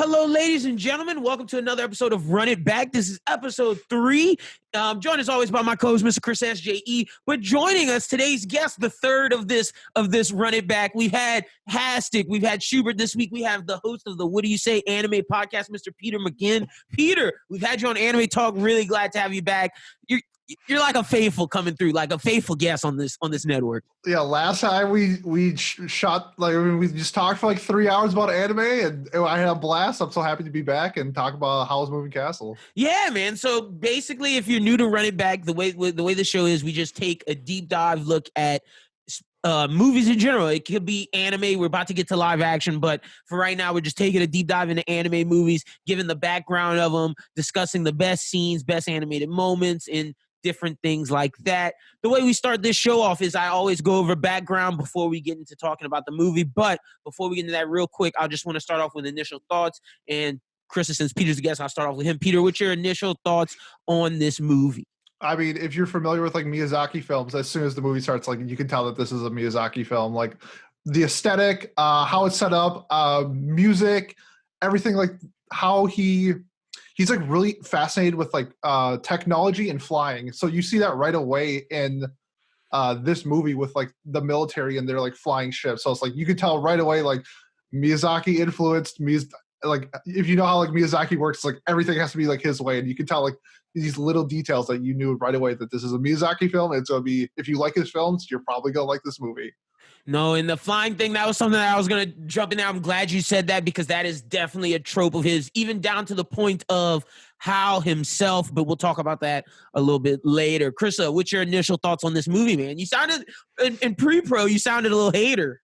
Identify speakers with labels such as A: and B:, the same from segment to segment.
A: Hello, ladies and gentlemen. Welcome to another episode of Run It Back. This is episode 3. Joined as always by my co-host, Mr. Chris SJE. But joining us, today's guest, the third of this Run It Back. We've had Hastic, we've had Schubert this week. We have the host of the What Do You Say anime podcast, Mr. Peter McGinn. Peter, we've had you on Anime Talk. Really glad to have you back. You're like a faithful coming through, like a faithful guest on this network.
B: Yeah, last time we shot, we just talked for like 3 hours about anime, and I had a blast. I'm so happy to be back and talk about Howl's Moving Castle.
A: Yeah, man. So basically, if you're new to Run It Back, the way the show is, we just take a deep dive look at movies in general. It could be anime. We're about to get to live action, but for right now, we're just taking a deep dive into anime movies, giving the background of them, discussing the best scenes, best animated moments, and different things like that. The way we start this show off is I always go over background before we get into talking about the movie. But before we get into that real quick, I just want to start off with initial thoughts. And Chris, since Peter's the guest, I'll start off with him. Peter, what's your initial thoughts on this movie?
B: I mean, if you're familiar with like Miyazaki films, as soon as the movie starts, like you can tell that this is a Miyazaki film. Like the aesthetic, how it's set up, music, everything, like how he's like really fascinated with like technology and flying. So you see that right away in this movie with like the military and their like flying ships. So it's like you can tell right away like Miyazaki influenced like if you know how like Miyazaki works, like everything has to be like his way, and you can tell like these little details that you knew right away that this is a Miyazaki film. It's gonna be, if you like his films, you're probably gonna like this movie.
A: No, and the flying thing, that was something that I was going to jump in there. I'm glad you said that because that is definitely a trope of his, even down to the point of Howl himself, but we'll talk about that a little bit later. Krista, what's your initial thoughts on this movie, man? You sounded, in pre-pro, you sounded a little hater.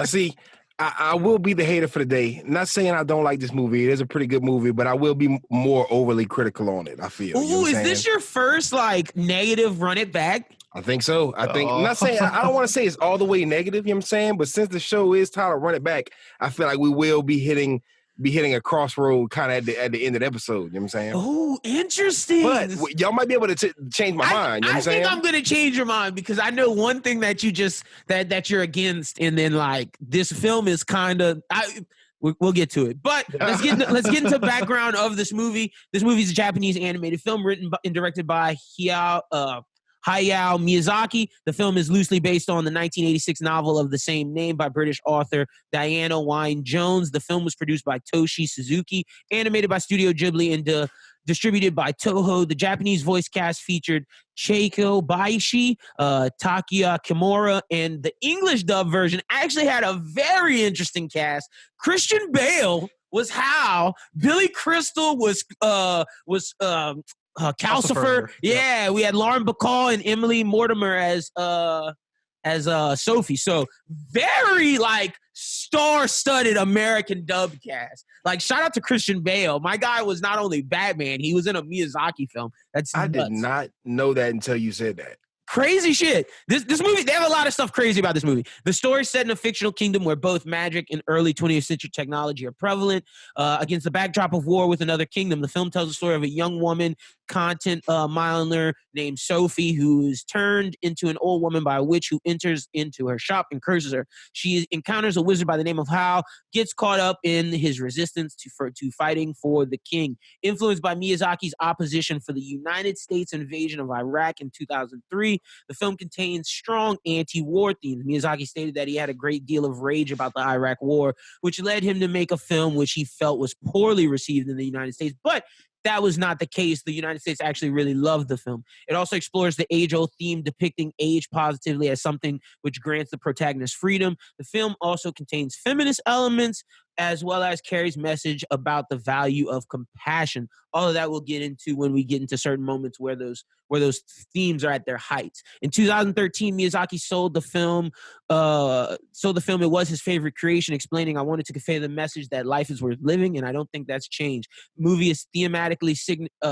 C: See, I will be the hater for the day. Not saying I don't like this movie. It is a pretty good movie, but I will be more overly critical on it, I feel.
A: Ooh, is this your first, like, negative Run It Back?
C: I think so. I'm not saying, I don't want to say it's all the way negative, you know what I'm saying? But since the show is titled Run It Back, I feel like we will be hitting a crossroad kind of at the end of the episode, you know what I'm saying?
A: Oh, interesting.
C: But y'all might be able to change my mind, you know what I'm saying?
A: I think I'm going to change your mind because I know one thing that you just, that you're against, and then like this film is kind of, we'll get to it. But let's get into the background of this movie. This movie is a Japanese animated film written and directed by Hayao Miyazaki. The film is loosely based on the 1986 novel of the same name by British author Diana Wynne Jones. The film was produced by Toshi Suzuki, animated by Studio Ghibli, and distributed by Toho. The Japanese voice cast featured Cheiko Baishi, Takuya Kimura, and the English dub version actually had a very interesting cast. Christian Bale was Howl. Billy Crystal was Calcifer. Yeah, we had Lauren Bacall and Emily Mortimer as Sophie. So very like star-studded American dub cast. Like shout out to Christian Bale. My guy was not only Batman, he was in a Miyazaki film. I
C: did not know that until you said that.
A: Crazy shit. This movie, they have a lot of stuff crazy about this movie. The story is set in a fictional kingdom where both magic and early 20th century technology are prevalent. Against the backdrop of war with another kingdom, the film tells the story of a young woman, content miner named Sophie, who is turned into an old woman by a witch who enters into her shop and curses her. She encounters a wizard by the name of Howl, gets caught up in his resistance to fighting for the king. Influenced by Miyazaki's opposition for the United States invasion of Iraq in 2003, the film contains strong anti-war themes. Miyazaki stated that he had a great deal of rage about the Iraq war, which led him to make a film which he felt was poorly received in the United States. But that was not the case. The United States actually really loved the film. It also explores the age-old theme depicting age positively as something which grants the protagonist freedom. The film also contains feminist elements as well as carries message about the value of compassion. All of that we'll get into when we get into certain moments where those themes are at their heights. In 2013, Miyazaki sold the film. It was his favorite creation, explaining, "I wanted to convey the message that life is worth living, and I don't think that's changed." The movie is thematically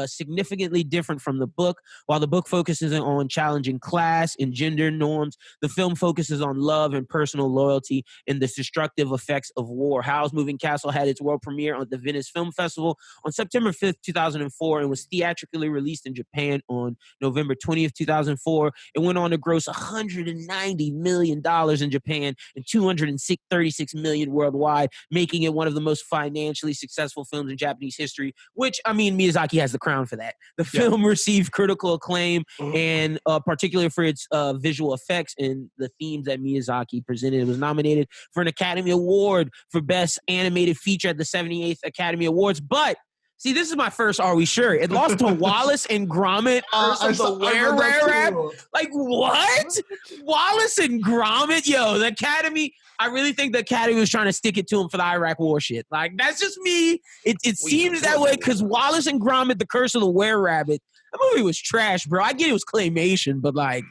A: significantly different from the book. While the book focuses on challenging class and gender norms, the film focuses on love and personal loyalty and the destructive effects of war. Howl's Moving Castle had its world premiere at the Venice Film Festival on September 5th, 2004, and was theatrically released in Japan on November 20th, 2004. It went on to gross $190 million in Japan and $236 million worldwide, making it one of the most financially successful films in Japanese history, which, I mean, Miyazaki has the crown for that. The film received critical acclaim, and particularly for its visual effects and the themes that Miyazaki presented. It was nominated for an Academy Award for Best Animated Feature at the 78th Academy Awards, but see, this is my first Are We Sure? It lost to Wallace and Gromit, Curse of the Were-Rabbit. Like, what? Wallace and Gromit? Yo, the Academy, I really think the Academy was trying to stick it to him for the Iraq War shit. Like, that's just me. It seems that way because Wallace and Gromit, the Curse of the Were-Rabbit, that movie was trash, bro. I get it was claymation, but like,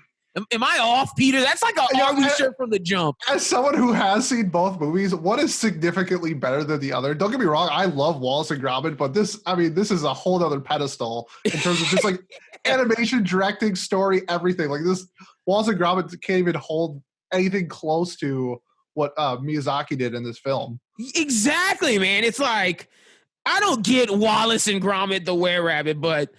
A: am I off, Peter? That's like a Are We Sure from the jump.
B: As someone who has seen both movies, one is significantly better than the other. Don't get me wrong, I love Wallace and Gromit, but this is a whole other pedestal in terms of just like animation, directing, story, everything. Like this, Wallace and Gromit can't even hold anything close to what Miyazaki did in this film.
A: Exactly, man. It's like, I don't get Wallace and Gromit the Were-Rabbit, but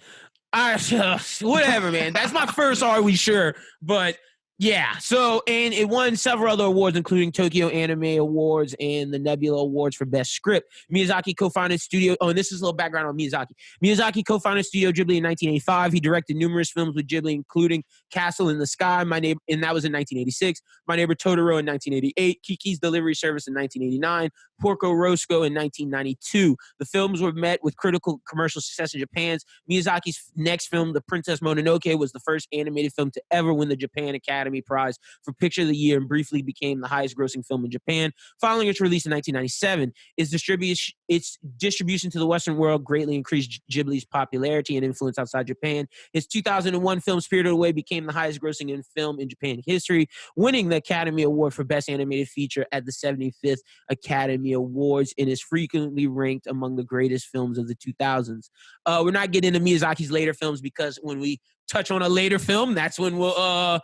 A: whatever, man. That's my first Are We Sure? But yeah, so, and it won several other awards, including Tokyo Anime Awards and the Nebula Awards for Best Script. Miyazaki co-founded studio, and this is a little background on Miyazaki. Miyazaki co-founded Studio Ghibli in 1985. He directed numerous films with Ghibli, including Castle in the Sky, and that was in 1986. My Neighbor Totoro in 1988. Kiki's Delivery Service in 1989. Porco Rosso in 1992. The films were met with critical commercial success in Japan. Miyazaki's next film, The Princess Mononoke, was the first animated film to ever win the Japan Academy Prize for Picture of the Year and briefly became the highest grossing film in Japan. Following its release in 1997, its distribution to the Western world greatly increased Ghibli's popularity and influence outside Japan. His 2001 film Spirited Away became the highest grossing film in Japan history, winning the Academy Award for Best Animated Feature at the 75th Academy Awards, and is frequently ranked among the greatest films of the 2000s. We're not getting into Miyazaki's later films because when we touch on a later film, that's when we'll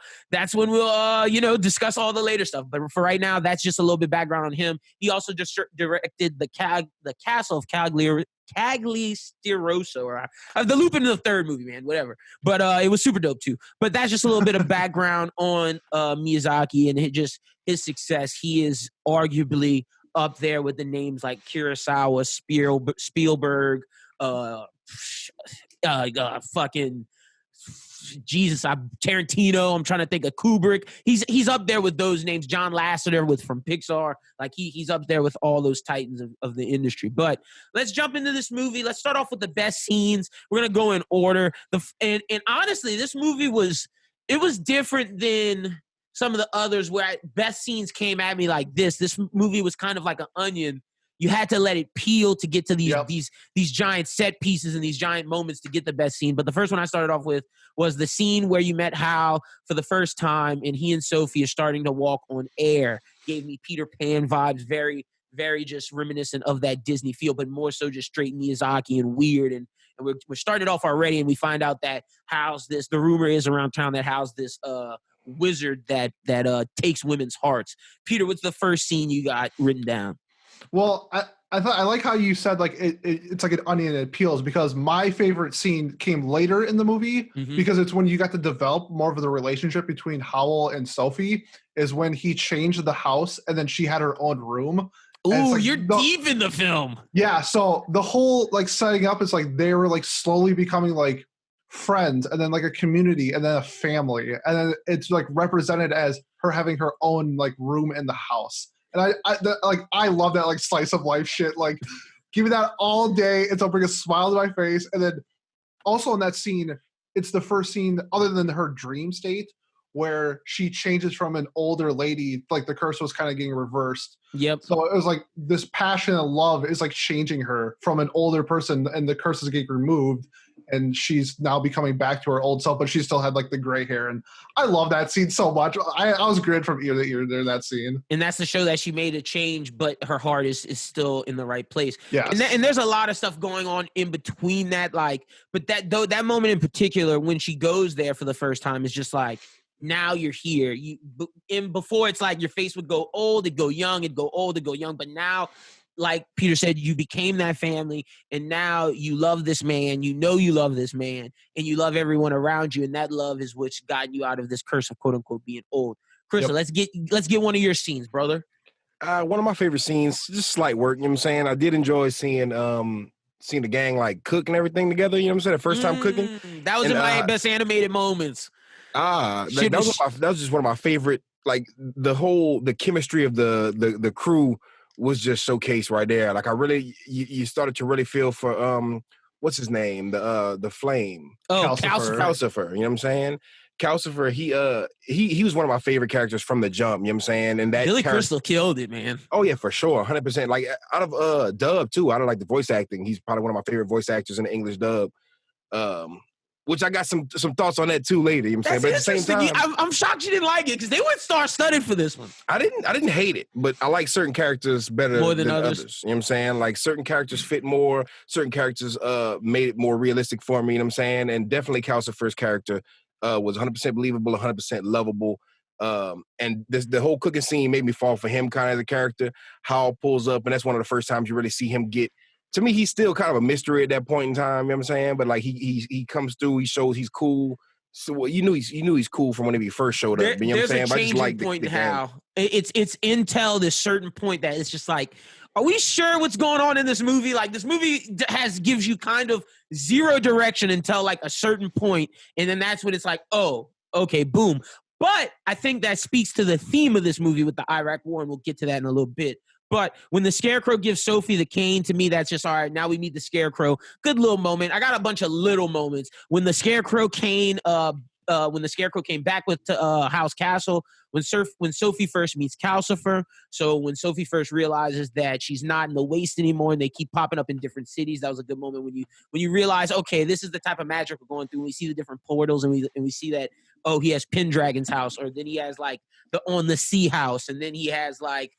A: discuss all the later stuff. But for right now, that's just a little bit background on him. He also just directed the Castle of Cagliostro, or the Lupin the Third movie, man, whatever. But it was super dope too. But that's just a little bit of background on Miyazaki and his success. He is arguably up there with the names like Kurosawa, Spielberg, fucking Jesus, Tarantino. I'm trying to think of Kubrick. He's up there with those names. John Lasseter from Pixar. Like he's up there with all those titans of the industry. But let's jump into this movie. Let's start off with the best scenes. We're gonna go in order. And honestly, this movie was different than some of the others where best scenes came at me like this. This movie was kind of like an onion. You had to let it peel to get to these giant set pieces and these giant moments to get the best scene. But the first one I started off with was the scene where you met Howl for the first time and he and Sophie are starting to walk on air. Gave me Peter Pan vibes, very, very just reminiscent of that Disney feel, but more so just straight Miyazaki and weird. And we're started off already and we find out that Howl's this, the rumor is around town that Howl's this wizard that takes women's hearts. Peter, what's the first scene you got written down?
B: Well, I like how you said like it's like an onion and it peels, because my favorite scene came later in the movie because it's when you got to develop more of the relationship between Howl and Sophie, is when he changed the house and then she had her own room.
A: Ooh, like, you're deep in the film.
B: Yeah, so the whole like setting up is like they were like slowly becoming like friends and then like a community and then a family, and then it's like represented as her having her own like room in the house. And I love that like slice of life shit. Like, give me that all day. It'll bring a smile to my face. And then also in that scene, it's the first scene other than her dream state where she changes from an older lady. Like the curse was kind of getting reversed.
A: Yep.
B: So it was like this passion and love is like changing her from an older person, and the curse is getting removed. And she's now becoming back to her old self, but she still had like the gray hair. And I love that scene so much. I was gritted from ear to ear during that scene.
A: And that's to show that she made a change, but her heart is still in the right place.
B: Yeah.
A: And there's a lot of stuff going on in between that. Like, but that moment in particular, when she goes there for the first time, is just like, now you're here. And before it's like your face would go old, it'd go young, it'd go old, it'd go young. But now, like Peter said, you became that family, and now you love this man. You know you love this man, and you love everyone around you, and that love is what's gotten you out of this curse of quote-unquote being old. Crystal, let's get one of your scenes, brother.
C: One of my favorite scenes, just slight work, you know what I'm saying? I did enjoy seeing the gang like cook and everything together, you know what I'm saying? The first time cooking.
A: That was in my best animated moments.
C: That was just one of my favorite, like the chemistry of the crew was just showcased right there. Like I really you started to really feel for what's his name? The Flame.
B: Calcifer.
C: You know what I'm saying? Calcifer, he was one of my favorite characters from the jump, you know what I'm saying? And that
A: Billy Crystal killed it, man.
C: Oh yeah, for sure. 100%. Like out of dub too, out of like the voice acting, he's probably one of my favorite voice actors in the English dub. Which I got some thoughts on that too later. You know what I'm saying? But at the same time,
A: I'm shocked you didn't like it because they went star-studded for this one.
C: I didn't hate it, but I like certain characters better
A: more than
C: others. You know what I'm saying? Like certain characters fit more. Certain characters made it more realistic for me. You know what I'm saying? And definitely Calcifer's character was 100% believable, 100% lovable. And the whole cooking scene made me fall for him kind of as a character. Howl pulls up, and that's one of the first times you really see him get. To me, he's still kind of a mystery at that point in time. You know what I'm saying? But like he comes through, he shows he's cool. So you knew he's cool from when he first showed up. You know what I'm saying?
A: There's a changing point in how it's intel. This certain point that it's just like, are we sure what's going on in this movie? Like this movie gives you kind of zero direction until like a certain point, and then that's when it's like, oh, okay, boom. But I think that speaks to the theme of this movie with the Iraq War, and we'll get to that in a little bit. But when the Scarecrow gives Sophie the cane, to me, that's just, all right, now we meet the Scarecrow. Good little moment. I got a bunch of little moments. When the Scarecrow came back with Howl's Castle, when Sophie first meets Calcifer, so when Sophie first realizes that she's not in the waste anymore and they keep popping up in different cities, that was a good moment when you realize, okay, this is the type of magic we're going through. We see the different portals and we see that, oh, he has Pendragon's house, or then he has like the On the Sea house, and then he has like,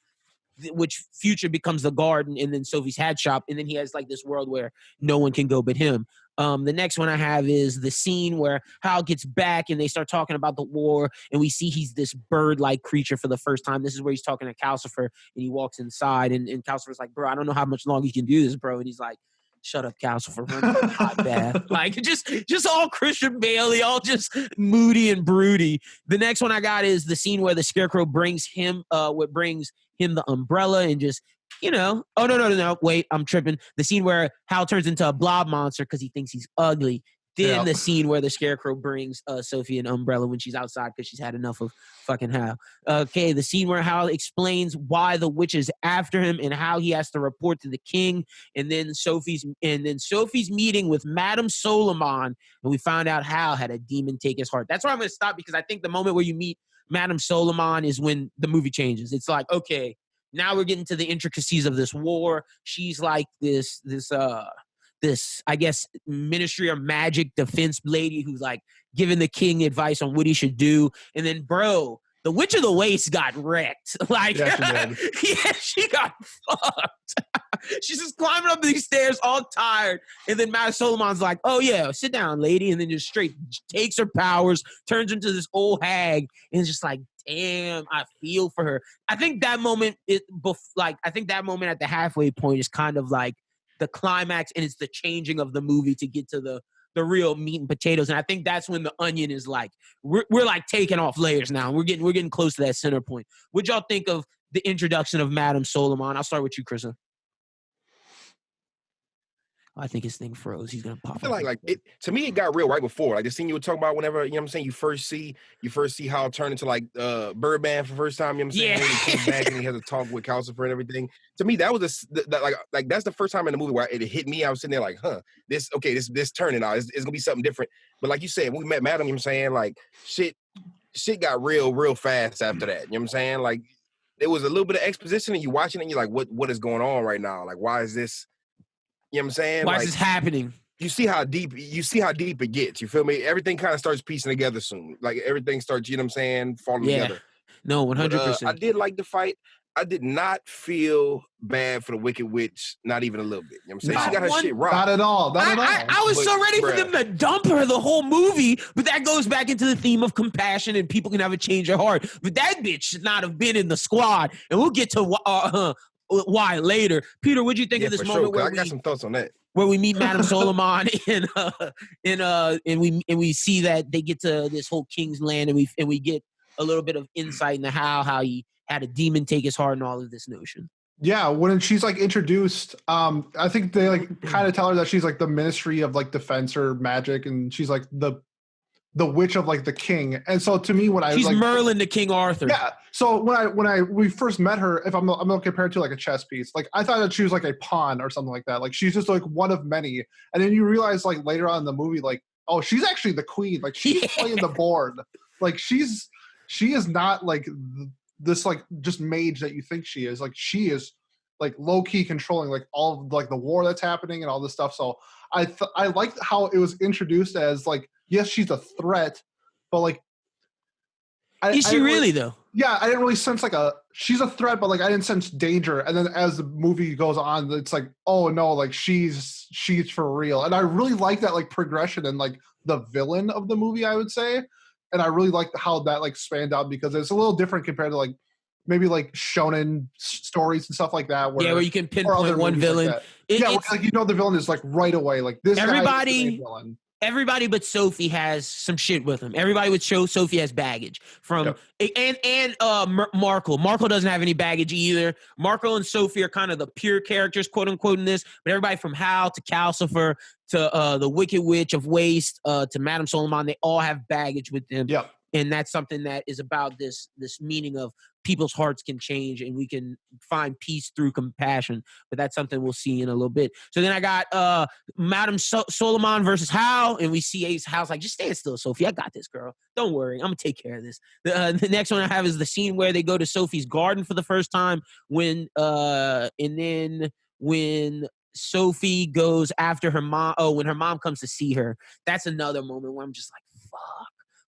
A: which future becomes the garden, and then Sophie's hat shop, and then he has like this world where no one can go but him. The next one I have is the scene where Howl gets back and they start talking about the war, and we see he's this bird-like creature for the first time. This is where he's talking to Calcifer, and he walks inside, and Calcifer's like, bro, I don't know how much longer you can do this, bro. And he's like, shut up, Calcifer, run to a hot bath. Like, just all Christian Bailey, all just moody and broody. The next one I got is the scene where the Scarecrow brings him the umbrella and just, oh, no, wait, I'm tripping. The scene where Hal turns into a blob monster because he thinks he's ugly. Then the scene where the Scarecrow brings Sophie an umbrella when she's outside because she's had enough of fucking Hal. Okay, the scene where Hal explains why the witch is after him and how he has to report to the king. And then Sophie's meeting with Madame Solomon, and we found out Hal had a demon take his heart. That's where I'm going to stop, because I think the moment where you meet Madame Solomon is when the movie changes. It's like, okay, now we're getting to the intricacies of this war. She's like this, I guess, Ministry of Magic defense lady who's like giving the king advice on what he should do. And then, bro, the Witch of the Waste got wrecked. Like, yeah, she got fucked. She's just climbing up these stairs all tired. And then Madame Solomon's like, oh, yeah, sit down, lady. And then just straight takes her powers, turns into this old hag, and it's just like, damn, I feel for her. I think that moment, at the halfway point is kind of like the climax, and it's the changing of the movie to get to the real meat and potatoes. And I think that's when the onion is like, we're like taking off layers now. We're getting close to that center point. What y'all think of the introduction of Madame Solomon? I'll start with you, Krista. I think his thing froze. He's gonna pop.
C: I feel like it, to me, it got real right before. Like the scene you were talking about whenever, you know what I'm saying, you first see Howl turn into like Birdman for the first time, you know what I'm saying? Yeah. He comes back and he has a talk with Calcifer and everything. To me, that was like that's the first time in the movie where it hit me. I was sitting there like, this turning out. It's gonna be something different. But like you said, when we met Madam, you know what I'm saying, like shit got real fast after that. You know what I'm saying? Like there was a little bit of exposition and you watching it and you're like, what is going on right now? Like, why is this? You know what I'm saying?
A: Why is this happening?
C: You see how deep it gets. You feel me? Everything kind of starts piecing together soon. Like everything starts, you know what I'm saying, falling together.
A: No, 100%.
C: I did like the fight. I did not feel bad for the Wicked Witch, not even a little bit. You know what I'm saying? She got her shit rocked.
B: Not at all.
A: I was so ready for them to dump her the whole movie, but that goes back into the theme of compassion and people can have a change of heart. But that bitch should not have been in the squad. And we'll get to why later. Peter, what'd you think of this moment?
C: Sure, I got some thoughts on that.
A: Where we meet Madame Solomon and we see that they get to this whole king's land and we get a little bit of insight into how he had a demon take his heart and all of this notion.
B: Yeah, when she's like introduced, I think they like kind of tell her that she's like the Ministry of like Defense or Magic, and she's like the witch of like the king. And so to me, when I
A: she's
B: like,
A: Merlin to King Arthur.
B: Yeah. So when we first met her, if I'm gonna compare it to like a chess piece, like I thought that she was like a pawn or something like that. Like she's just like one of many. And then you realize like later on in the movie, like, oh, she's actually the queen. Like she's playing the board. Like she is not like this like just mage that you think she is. Like she is like low key controlling like all of like the war that's happening and all this stuff. So I liked how it was introduced as like, yes, she's a threat, but like,
A: is she really though?
B: Yeah, I didn't really sense like she's a threat, but like I didn't sense danger. And then as the movie goes on, it's like, oh no, like she's for real. And I really like that like progression and like the villain of the movie, I would say. And I really like how that like spanned out because it's a little different compared to like maybe like shonen stories and stuff like that.
A: Where you can pinpoint one villain.
B: Like like the villain is like right away. Like this guy is the villain.
A: Everybody but Sophie has some shit with him. Everybody would show Sophie has baggage from and Markle. Markle doesn't have any baggage either. Markle and Sophie are kind of the pure characters, quote unquote, in this. But everybody from Howl to Calcifer to the Wicked Witch of Waste to Madame Solomon, they all have baggage with them.
B: Yeah.
A: And that's something that is about this meaning of people's hearts can change and we can find peace through compassion. But that's something we'll see in a little bit. So then I got Madame Solomon versus Howl, and we see Howl's like, just stand still, Sophie. I got this, girl. Don't worry. I'm going to take care of this. The next one I have is the scene where they go to Sophie's garden for the first time when Sophie goes after her mom. Oh, when her mom comes to see her. That's another moment where I'm just like,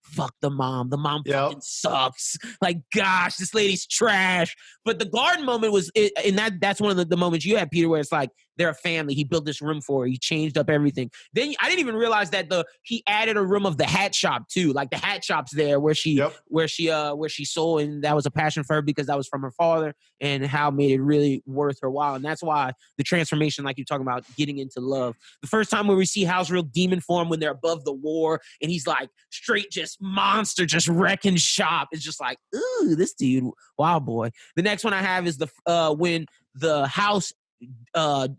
A: fuck the mom. The mom fucking sucks. Like, gosh, this lady's trash. But the garden moment was, and that's one of the moments you had, Peter, where it's like, they're a family. He built this room for her. He changed up everything. Then I didn't even realize that he added a room of the hat shop too. Like the hat shop's there where she sold, and that was a passion for her because that was from her father, and how made it really worth her while. And that's why the transformation, like you're talking about, getting into love. The first time where we see Hal's real demon form when they're above the war, and he's like straight just monster, just wrecking shop. It's just like, ooh, this dude, wow, boy. The next one I have is when the house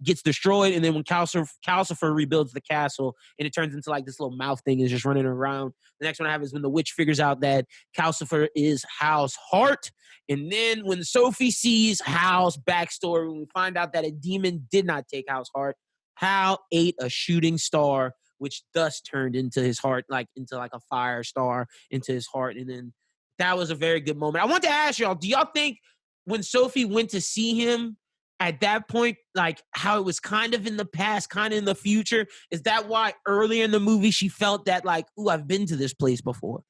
A: gets destroyed, and then when Calcifer rebuilds the castle and it turns into like this little mouth thing is just running around. The next one I have is when the witch figures out that Calcifer is Howl's heart. And then when Sophie sees Howl's backstory, when we find out that a demon did not take Howl's heart, Howl ate a shooting star, which thus turned into his heart, like into like a fire star into his heart. And then that was a very good moment. I want to ask y'all, do y'all think when Sophie went to see him at that point, like how it was kind of in the past, kind of in the future, is that why earlier in the movie she felt that like, ooh, I've been to this place before?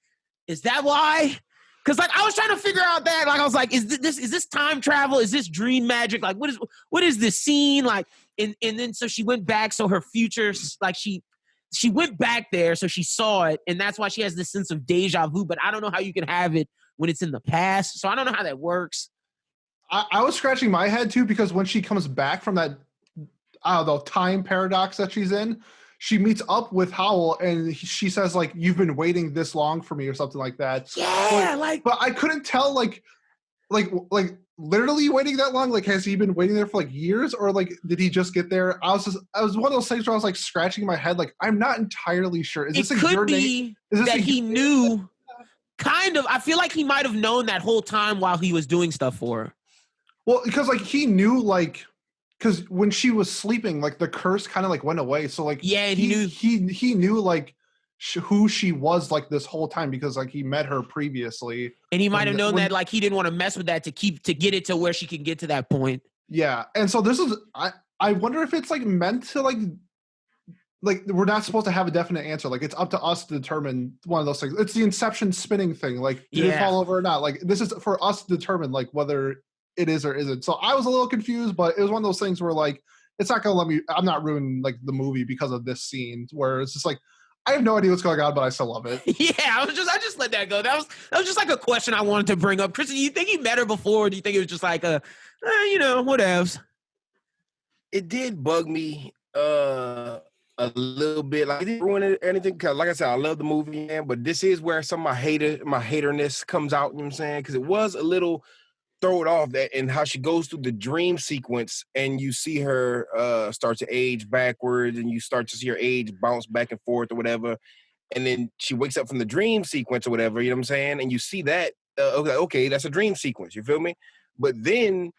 A: Is that why? Because like I was trying to figure out that, like I was like, is this time travel? Is this dream magic? Like what is this scene? Like and then so she went back, so her future, like she went back there, so she saw it, and that's why she has this sense of deja vu. But I don't know how you can have it when it's in the past, so I don't know how that works.
B: I was scratching my head too, because when she comes back from that, I don't know, time paradox that she's in, she meets up with Howl and she says like, "You've been waiting this long for me," or something like that.
A: Yeah,
B: but I couldn't tell like literally waiting that long. Like, has he been waiting there for like years, or like did he just get there? I was one of those things where I was like scratching my head, like I'm not entirely sure. Is this
A: it could be that he knew? Kind of. I feel like he might have known that whole time while he was doing stuff for her.
B: Well, because like he knew, like, because when she was sleeping, like the curse kind of like went away. So like,
A: yeah, and he
B: knew like who she was like this whole time, because like he met her previously,
A: and he might have known that like he didn't want to mess with that to get it to where she can get to that point.
B: Yeah, and so this is I wonder if it's like meant to like we're not supposed to have a definite answer. Like it's up to us to determine one of those things. It's the Inception spinning thing. Like did it fall over or not? Like this is for us to determine like whether it is or isn't. So I was a little confused, but it was one of those things where like it's not gonna let me. I'm not ruining like the movie because of this scene where it's just like I have no idea what's going on, but I still love it.
A: Yeah, I just let that go. That was just like a question I wanted to bring up. Kristen, do you think he met her before? Or do you think it was just like what else?
C: It did bug me a little bit. Like, it didn't ruin it or anything, because like I said, I love the movie, man, but this is where some of my haterness comes out, you know what I'm saying? Because it was a little throw it off, that and how she goes through the dream sequence and you see her start to age backwards and you start to see her age bounce back and forth or whatever, and then she wakes up from the dream sequence or whatever, you know what I'm saying? And you see that, okay, that's a dream sequence, you feel me? But then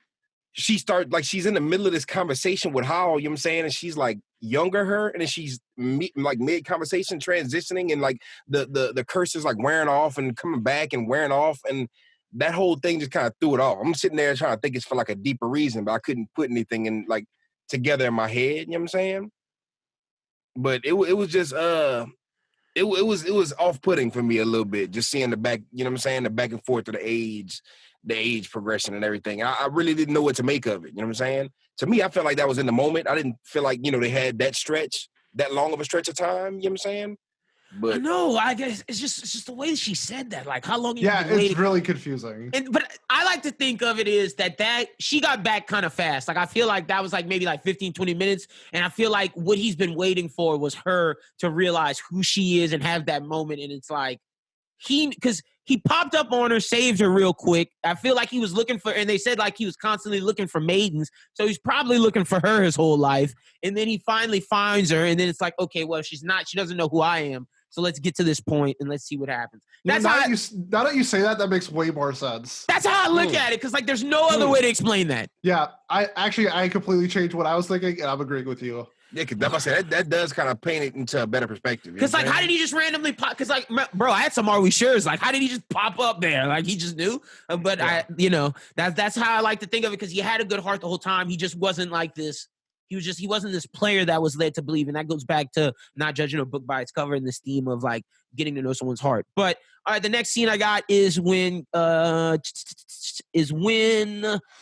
C: she starts, like, she's in the middle of this conversation with Howl, you know what I'm saying? And she's like younger her, and then she's like mid conversation transitioning, and like the curse is like wearing off and coming back and wearing off, and that whole thing just kind of threw it off. I'm sitting there trying to think it's for like a deeper reason, but I couldn't put anything in like together in my head, you know what I'm saying? But it was just it was off-putting for me a little bit, just seeing the back, you know what I'm saying, the back and forth of the age progression and everything. I really didn't know what to make of it, you know what I'm saying? To me, I felt like that was in the moment. I didn't feel like, they had that long of a stretch of time, you know what I'm saying?
A: I
C: But
A: know. I guess it's just the way she said that. Like, how long?
B: Yeah, it's really confusing.
A: But I like to think of it is that she got back kind of fast. Like, I feel like that was like maybe like 15, 20 minutes. And I feel like what he's been waiting for was her to realize who she is and have that moment. And it's like, because he popped up on her, saved her real quick. I feel like he was looking for, and they said like he was constantly looking for maidens. So he's probably looking for her his whole life. And then he finally finds her. And then it's like, okay, well, she doesn't know who I am. So let's get to this point and let's see what happens.
B: Now that you say that makes way more sense.
A: That's how I look at it, because like there's no other way to explain that.
B: Yeah, I completely changed what I was thinking, and I'm agreeing with you.
C: yeah, because that does kind of paint it into a better perspective.
A: Because like, how did he just randomly pop? Because like, bro, I had some Are We Sure's. Like, how did he just pop up there? Like, he just knew. But yeah. That's how I like to think of it, because he had a good heart the whole time. He just wasn't like this. He wasn't this player that was led to believe. And that goes back to not judging a book by its cover and this theme of like getting to know someone's heart. But all right, the next scene I got is when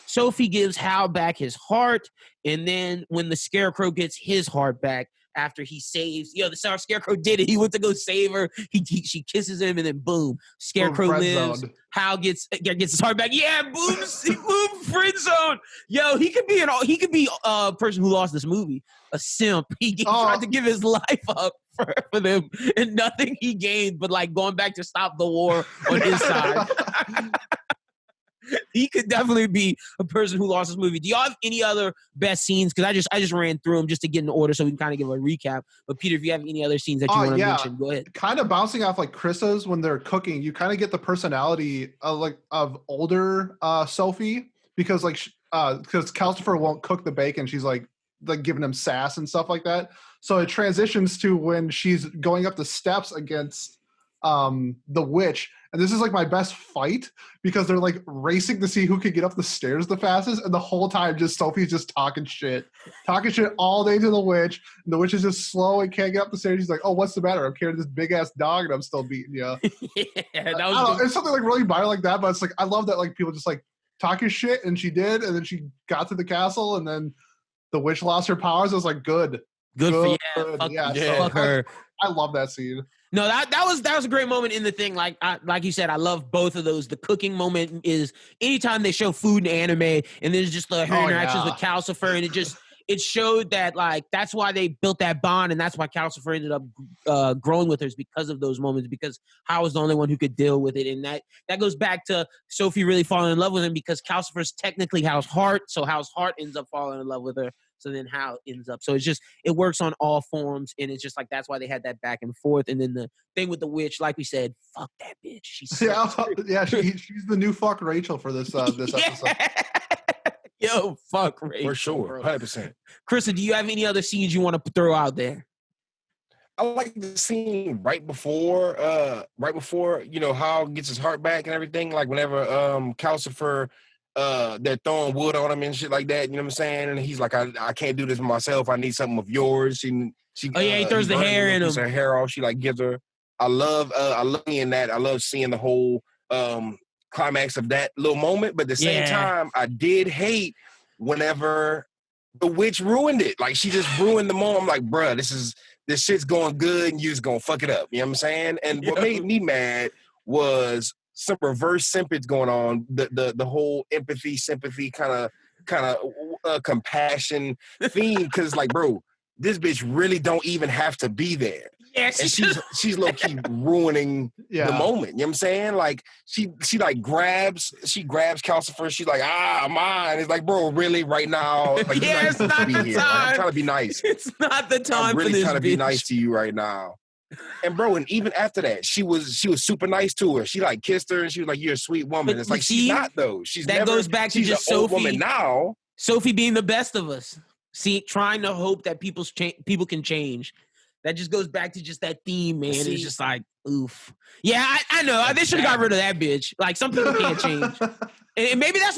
A: Sophie gives Hal back his heart, and then when the Scarecrow gets his heart back after he saves, the Scarecrow did it. He went to go save her. She kisses him, and then boom, Scarecrow lives.
B: Zone.
A: Hal gets his heart back. Yeah, boom, boom, friend zone. Yo, he could be a person who lost this movie, a simp. He tried to give his life up for them, and nothing he gained but like going back to stop the war on his side. He could definitely be a person who lost this movie. Do y'all have any other best scenes? Because I just ran through them just to get in order so we can kind of give a recap. But Peter, if you have any other scenes that you want to mention, go ahead.
B: Kind of bouncing off like Chris's when they're cooking, you kind of get the personality of older Sophie, because because Calcifer won't cook the bacon. She's like giving him sass and stuff like that. So it transitions to when she's going up the steps against the witch, and this is like my best fight, because they're like racing to see who can get up the stairs the fastest, and the whole time just Sophie's just talking shit all day to the witch, and the witch is just slow and can't get up the stairs. She's like, oh, what's the matter? I'm carrying this big ass dog and I'm still beating you. It's something like really minor like that, but it's like I love that like people just like talking shit, and she did, and then she got to the castle, and then the witch lost her powers. I was like, good
A: for you. Fuck her.
B: I love that scene.
A: No, that was a great moment in the thing. Like you said, I love both of those. The cooking moment is anytime they show food in anime, and there's just her interactions with Calcifer, and it showed that like that's why they built that bond, and that's why Calcifer ended up growing with her, is because of those moments, because Hal was the only one who could deal with it. And that goes back to Sophie really falling in love with him, because Calcifer's technically Hal's heart, so Hal's heart ends up falling in love with her. So then Hal ends up. So it works on all forms, and it's just like that's why they had that back and forth. And then the thing with the witch, like we said, fuck that bitch. She's she's
B: the new fuck Rachel for this episode.
A: Yo, fuck Rachel.
C: For sure, 100%.
A: Krista, do you have any other scenes you want to throw out there?
C: I like the scene right before Hal gets his heart back and everything. Like whenever Calcifer, they're throwing wood on him and shit like that, you know what I'm saying? And he's like, I can't do this myself. I need something of yours. She
A: he throws the hair in him.
C: Her hair off. She like gives her. I love seeing that. I love seeing the whole climax of that little moment. But at the same time, I did hate whenever the witch ruined it. Like she just ruined the moment. I'm like, bruh, this shit's going good and you just gonna fuck it up. You know what I'm saying? And what made me mad was some reverse sympathy going on, the whole empathy, sympathy, kind of compassion theme. Because like, bro, this bitch really don't even have to be there.
A: Yeah,
C: And she's low key ruining the moment. You know what I'm saying? Like she like grabs Calcifer. She's like, mine. It's like, bro, really right now? Like,
A: yeah, it's not the time.
C: Like, I'm trying to be nice.
A: It's not the time.
C: I'm really
A: for this
C: trying to
A: bitch.
C: be nice to you right now. And bro, and even after that, she was super nice to her. She like kissed her and she was like, "You're a sweet woman."
A: But
C: it's like she's not though.
A: Goes back to just
C: an old
A: Sophie.
C: Woman now.
A: Sophie being the best of us. See, trying to hope that people can change. That just goes back to just that theme, man. It's just like, oof. Yeah, I know. They should have got rid of that bitch. Like, some people can't change. And maybe that's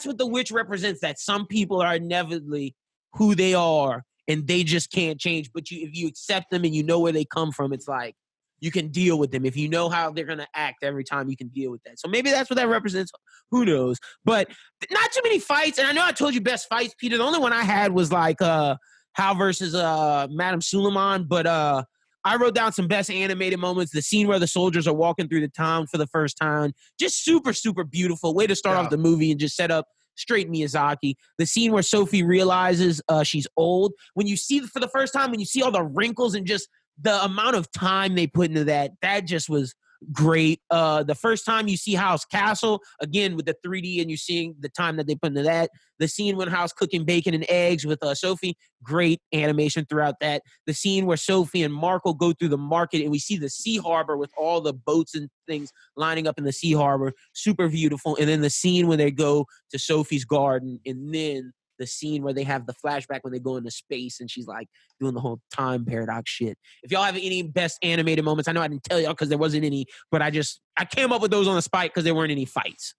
A: what the witch represents, that some people are inevitably who they are and they just can't change. But if you accept them and you know where they come from, it's like you can deal with them. If you know how they're going to act every time, you can deal with that. So maybe that's what that represents. Who knows? But not too many fights. And I know I told you best fights, Peter. The only one I had was like Howl versus Madame Suleiman. But I wrote down some best animated moments. The scene where the soldiers are walking through the town for the first time. Just super, super beautiful. Way to start off the movie and just set up straight Miyazaki. The scene where Sophie realizes she's old. When you see for the first time, when you see all the wrinkles and just the amount of time they put into that just was great. The first time you see Howl's castle, again with the 3D and you're seeing the time that they put into that. The scene when Howl's cooking bacon and eggs with Sophie, great animation throughout that. The scene where Sophie and Marco go through the market and we see the sea harbor with all the boats and things lining up in the sea harbor, super beautiful. And then the scene when they go to Sophie's garden, and then the scene where they have the flashback when they go into space and she's like doing the whole time paradox shit. If y'all have any best animated moments, I know I didn't tell y'all because there wasn't any, but I came up with those on the spot because there weren't any fights.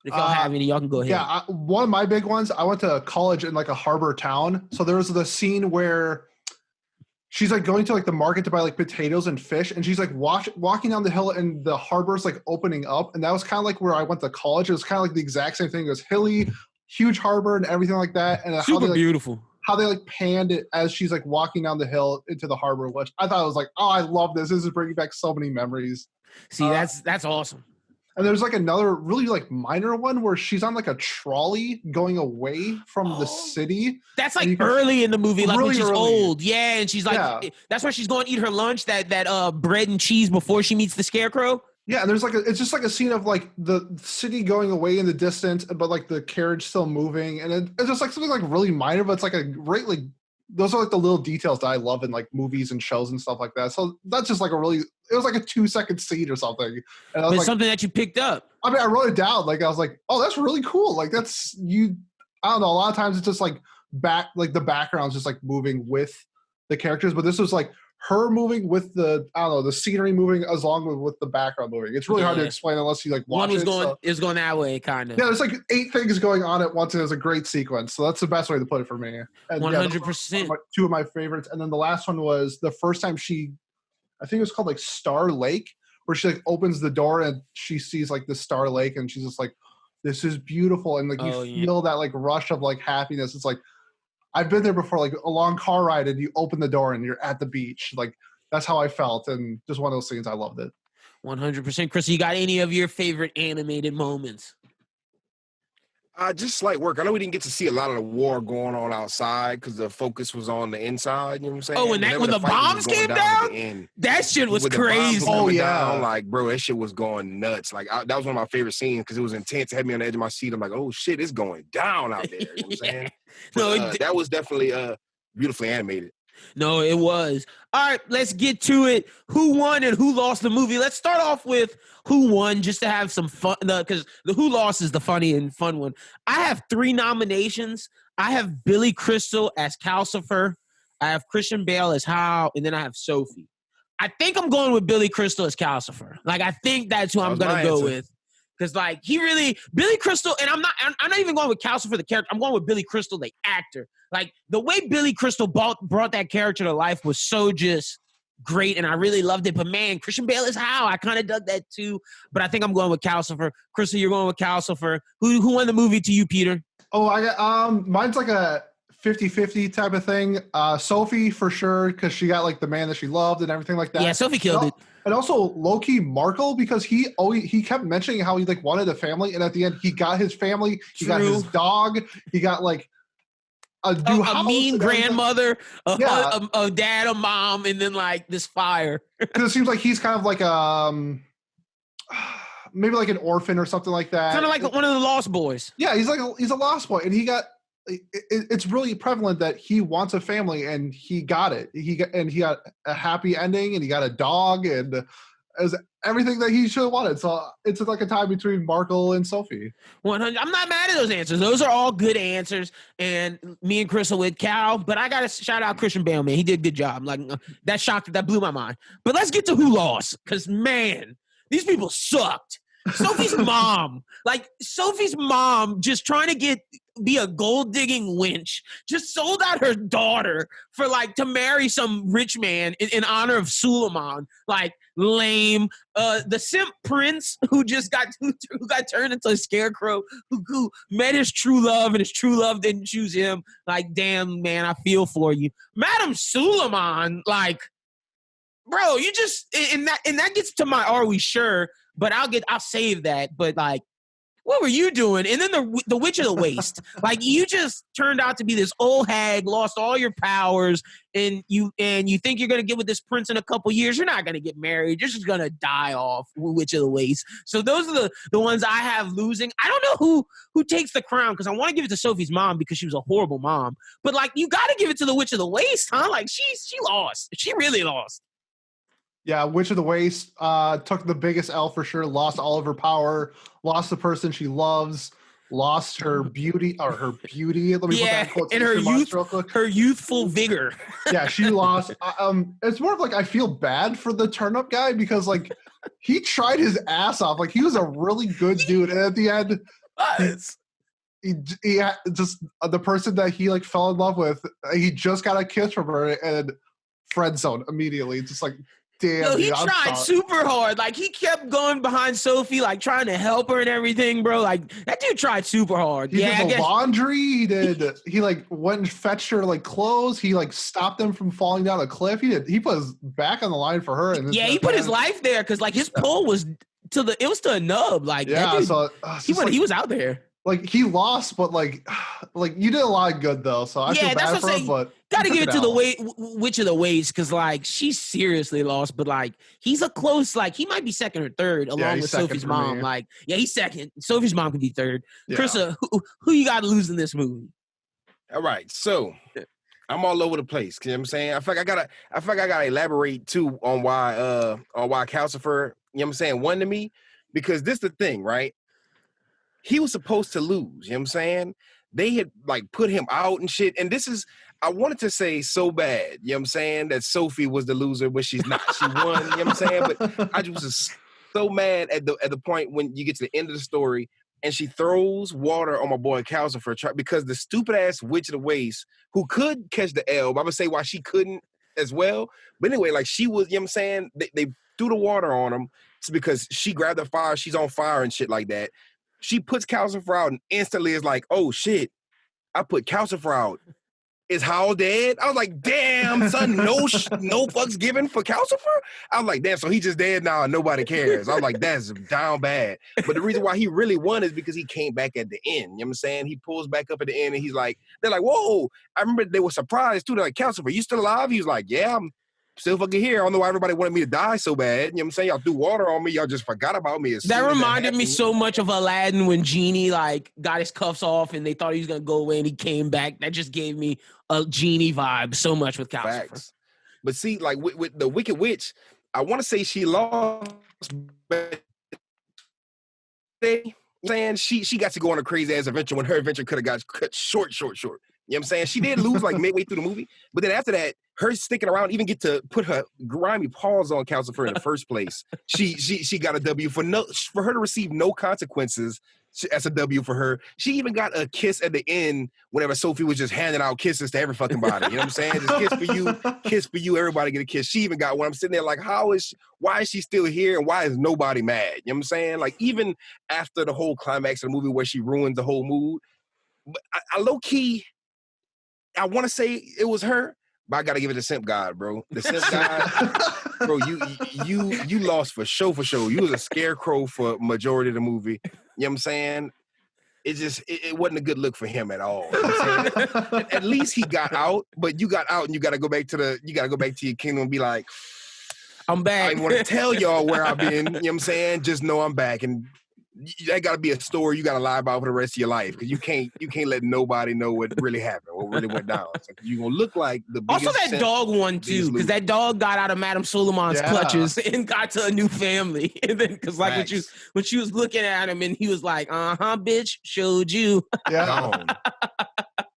A: If y'all have any, y'all can go ahead.
B: Yeah, one of my big ones, I went to college in like a harbor town. So there was the scene where she's like going to like the market to buy like potatoes and fish. And she's like walking down the hill and the harbor's like opening up. And that was kind of like where I went to college. It was kind of like the exact same thing. It was hilly, huge harbor and everything like that. And
A: super beautiful.
B: How they like panned it as she's like walking down the hill into the harbor, which I thought was like, oh, I love this. This is bringing back so many memories.
A: See, that's awesome.
B: And there's like another really like minor one where she's on like a trolley going away from the city.
A: That's like early in the movie, like when she's old. Yeah, and she's like, that's where she's going to eat her lunch, that bread and cheese before she meets the scarecrow.
B: Yeah, and there's like it's just like a scene of like the city going away in the distance, but like the carriage still moving, and it's just like something like really minor, but it's like a great like those are like the little details that I love in like movies and shows and stuff like that. So that's just like it was like a 2-second scene or something. And I was
A: like, something that you picked up.
B: I mean, I wrote it down. Like I was like, oh, that's really cool. Like that's I don't know. A lot of times it's just like the background's just like moving with the characters, but this was like her moving with the scenery moving as long with the background moving. It's really hard to explain unless you like watch it.
A: It was going that way, kind of.
B: Yeah, there's like 8 things going on at once, and it was a great sequence. So that's the best way to put it for me.
A: 100%.
B: Two of my favorites, and then the last one was the first time I think it was called like Star Lake, where she like opens the door and she sees like the Star Lake, and she's just like, "This is beautiful," and like you feel that like rush of like happiness. It's like, I've been there before, like a long car ride, and you open the door and you're at the beach. Like that's how I felt, and just one of those scenes. I loved it.
A: 100%. Chris, you got any of your favorite animated moments?
C: Just slight work. I know we didn't get to see a lot of the war going on outside because the focus was on the inside. You know what I'm saying?
A: Oh, when the bombs came down, that shit was crazy.
C: Oh yeah, like bro, that shit was going nuts. Like that was one of my favorite scenes because it was intense. It had me on the edge of my seat. I'm like, oh shit, it's going down out there. You know what I'm saying? But, that was definitely beautifully animated.
A: No, it was. All right, let's get to it. Who won and who lost the movie? Let's start off with who won, just to have some fun, because the who lost is the funny and fun one. I have 3 nominations. I have Billy Crystal as Calcifer. I have Christian Bale as Howl, and then I have Sophie. I think I'm going with Billy Crystal as Calcifer. Like, I think that's who I'm going to go with. Because, like, Billy Crystal, and I'm not even going with Calcifer the character. I'm going with Billy Crystal, the actor. Like, the way Billy Crystal brought that character to life was so just great, and I really loved it. But, man, Christian Bale is Howl. I kind of dug that, too. But I think I'm going with Calcifer. Crystal, you're going with Calcifer. Who won the movie to you, Peter?
B: Oh, I got mine's like a 50-50 type of thing. Sophie, for sure, because she got, like, the man that she loved and everything like that.
A: Yeah, Sophie killed it.
B: And also low-key Markle, because he kept mentioning how he like wanted a family, and at the end he got his family, he got his dog, he got like
A: a mean grandmother,
B: Yeah.
A: a dad, a mom, and then like this fire.
B: Because it seems like he's kind of like maybe like an orphan or something like that.
A: Kind of like one of the Lost Boys.
B: Yeah, he's a lost boy, and it's really prevalent that he wants a family, and he got it. He got a happy ending, and he got a dog, and it was everything that he should have wanted. So it's like a tie between Markle and Sophie.
A: 100. I'm not mad at those answers. Those are all good answers. And me and Chris are with Cal, but I got to shout out Christian Bale, man. He did a good job. Like that blew my mind. But let's get to who lost. Because, man, these people sucked. Sophie's mom. Like, Sophie's mom just trying to be a gold digging wench, just sold out her daughter for like to marry some rich man in honor of Suleiman. Like, lame. The simp prince who got turned into a scarecrow, who met his true love and his true love didn't choose him. Like, damn, man, I feel for you. Madam Suleiman, like, bro, you just and that gets to my are we sure? But I'll save that. But like, what were you doing? And then the Witch of the Waste. Like, you just turned out to be this old hag, lost all your powers, and you think you're gonna get with this prince in a couple years. You're not gonna get married. You're just gonna die off, Witch of the Waste. So those are the ones I have losing. I don't know who takes the crown, because I want to give it to Sophie's mom because she was a horrible mom. But like, you got to give it to the Witch of the Waste, huh? Like, she lost. She really lost.
B: Yeah, Witch of the Waste took the biggest L for sure, lost all of her power, lost the person she loves, lost her beauty. Let me put that in quotation
A: her youthful vigor.
B: Yeah, she lost. It's more of like, I feel bad for the turnip guy, because like he tried his ass off. Like, he was a really good dude, and at the end, he just the person that he like fell in love with, he just got a kiss from her and friend zone immediately. Just like, damn.
A: No, he tried super hard. Like, he kept going behind Sophie, like trying to help her and everything, bro. Like, that dude tried super hard.
B: He did the laundry. He like went and fetched her like clothes. He like stopped them from falling down a cliff. He put his back on the line for her. And
A: he put his life there, because like his pull was to a nub. Like,
B: yeah,
A: dude,
B: so
A: he was out there.
B: Like, he lost, but like you did a lot of good though. So I feel bad for him, but
A: gotta give it to the Witch of the Waste, because like, she seriously lost. But like, he's a close, like, he might be second or third along with Sophie's mom. Me. Like, yeah, he's second. Sophie's mom can be third. Yeah. Krista, who you got to lose in this movie?
C: All right, so I'm all over the place. You know what I'm saying? I feel like I gotta elaborate too on why Calcifer, you know what I'm saying, won to me, because this is the thing, right? He was supposed to lose, you know what I'm saying? They had like put him out and shit. And this is, I wanted to say so bad, you know what I'm saying, that Sophie was the loser, but she's not. She won, you know what I'm saying? But I just was so mad at the point when you get to the end of the story and she throws water on my boy Calcifer because the stupid ass Witch of the Waste, who could catch the L, but I'm gonna say why she couldn't as well. But anyway, like, she was, you know what I'm saying? They threw the water on him. It's because she grabbed the fire, she's on fire and shit like that. She puts Calcifer out and instantly is like, oh shit, I put Calcifer out. Is Howl dead? I was like, damn, son, no fucks given for Calcifer? I was like, damn, so he just dead now and nobody cares. I was like, that's down bad. But the reason why he really won is because he came back at the end. You know what I'm saying? He pulls back up at the end and he's like, they're like, whoa. I remember they were surprised too. They're like, Calcifer, you still alive? He was like, yeah, I'm still fucking here. I don't know why everybody wanted me to die so bad. You know what I'm saying? Y'all threw water on me. Y'all just forgot about me.
A: That reminded me so much of Aladdin when Genie like got his cuffs off and they thought he was going to go away and he came back. That just gave me a Genie vibe so much with Calcifer. Facts.
C: But see, like with the Wicked Witch, I want to say she lost, but saying she got to go on a crazy ass adventure when her adventure could have got cut short. You know what I'm saying? She did lose like midway through the movie, but then after that, her sticking around, even get to put her grimy paws on Calcifer in the first place. She got a W for her to receive no consequences. That's a W for her. She even got a kiss at the end whenever Sophie was just handing out kisses to every fucking body. You know what I'm saying? Just kiss for you, everybody get a kiss. She even got one. I'm sitting there like, why is she still here and why is nobody mad? You know what I'm saying? Like, even after the whole climax of the movie where she ruins the whole mood, but I low-key, I want to say it was her, but I gotta give it to Simp God, bro. The Simp God, bro, you lost for sure. You was a scarecrow for majority of the movie. You know what I'm saying? it wasn't a good look for him at all. You know what I'm saying? At least he got out, but you got out and you got to go back to your kingdom and be like,
A: I'm back.
C: I didn't want to tell y'all where I've been. You know what I'm saying? Just know I'm back. And that got to be a story you got to lie about for the rest of your life, because you can't let nobody know what really happened, what really went down. So you're going to look like the biggest
A: Also that dog one too, because that dog got out of Madame Suleiman's clutches and got to a new family. And then because like when she was looking at him and he was like, bitch, showed you.
B: Yeah.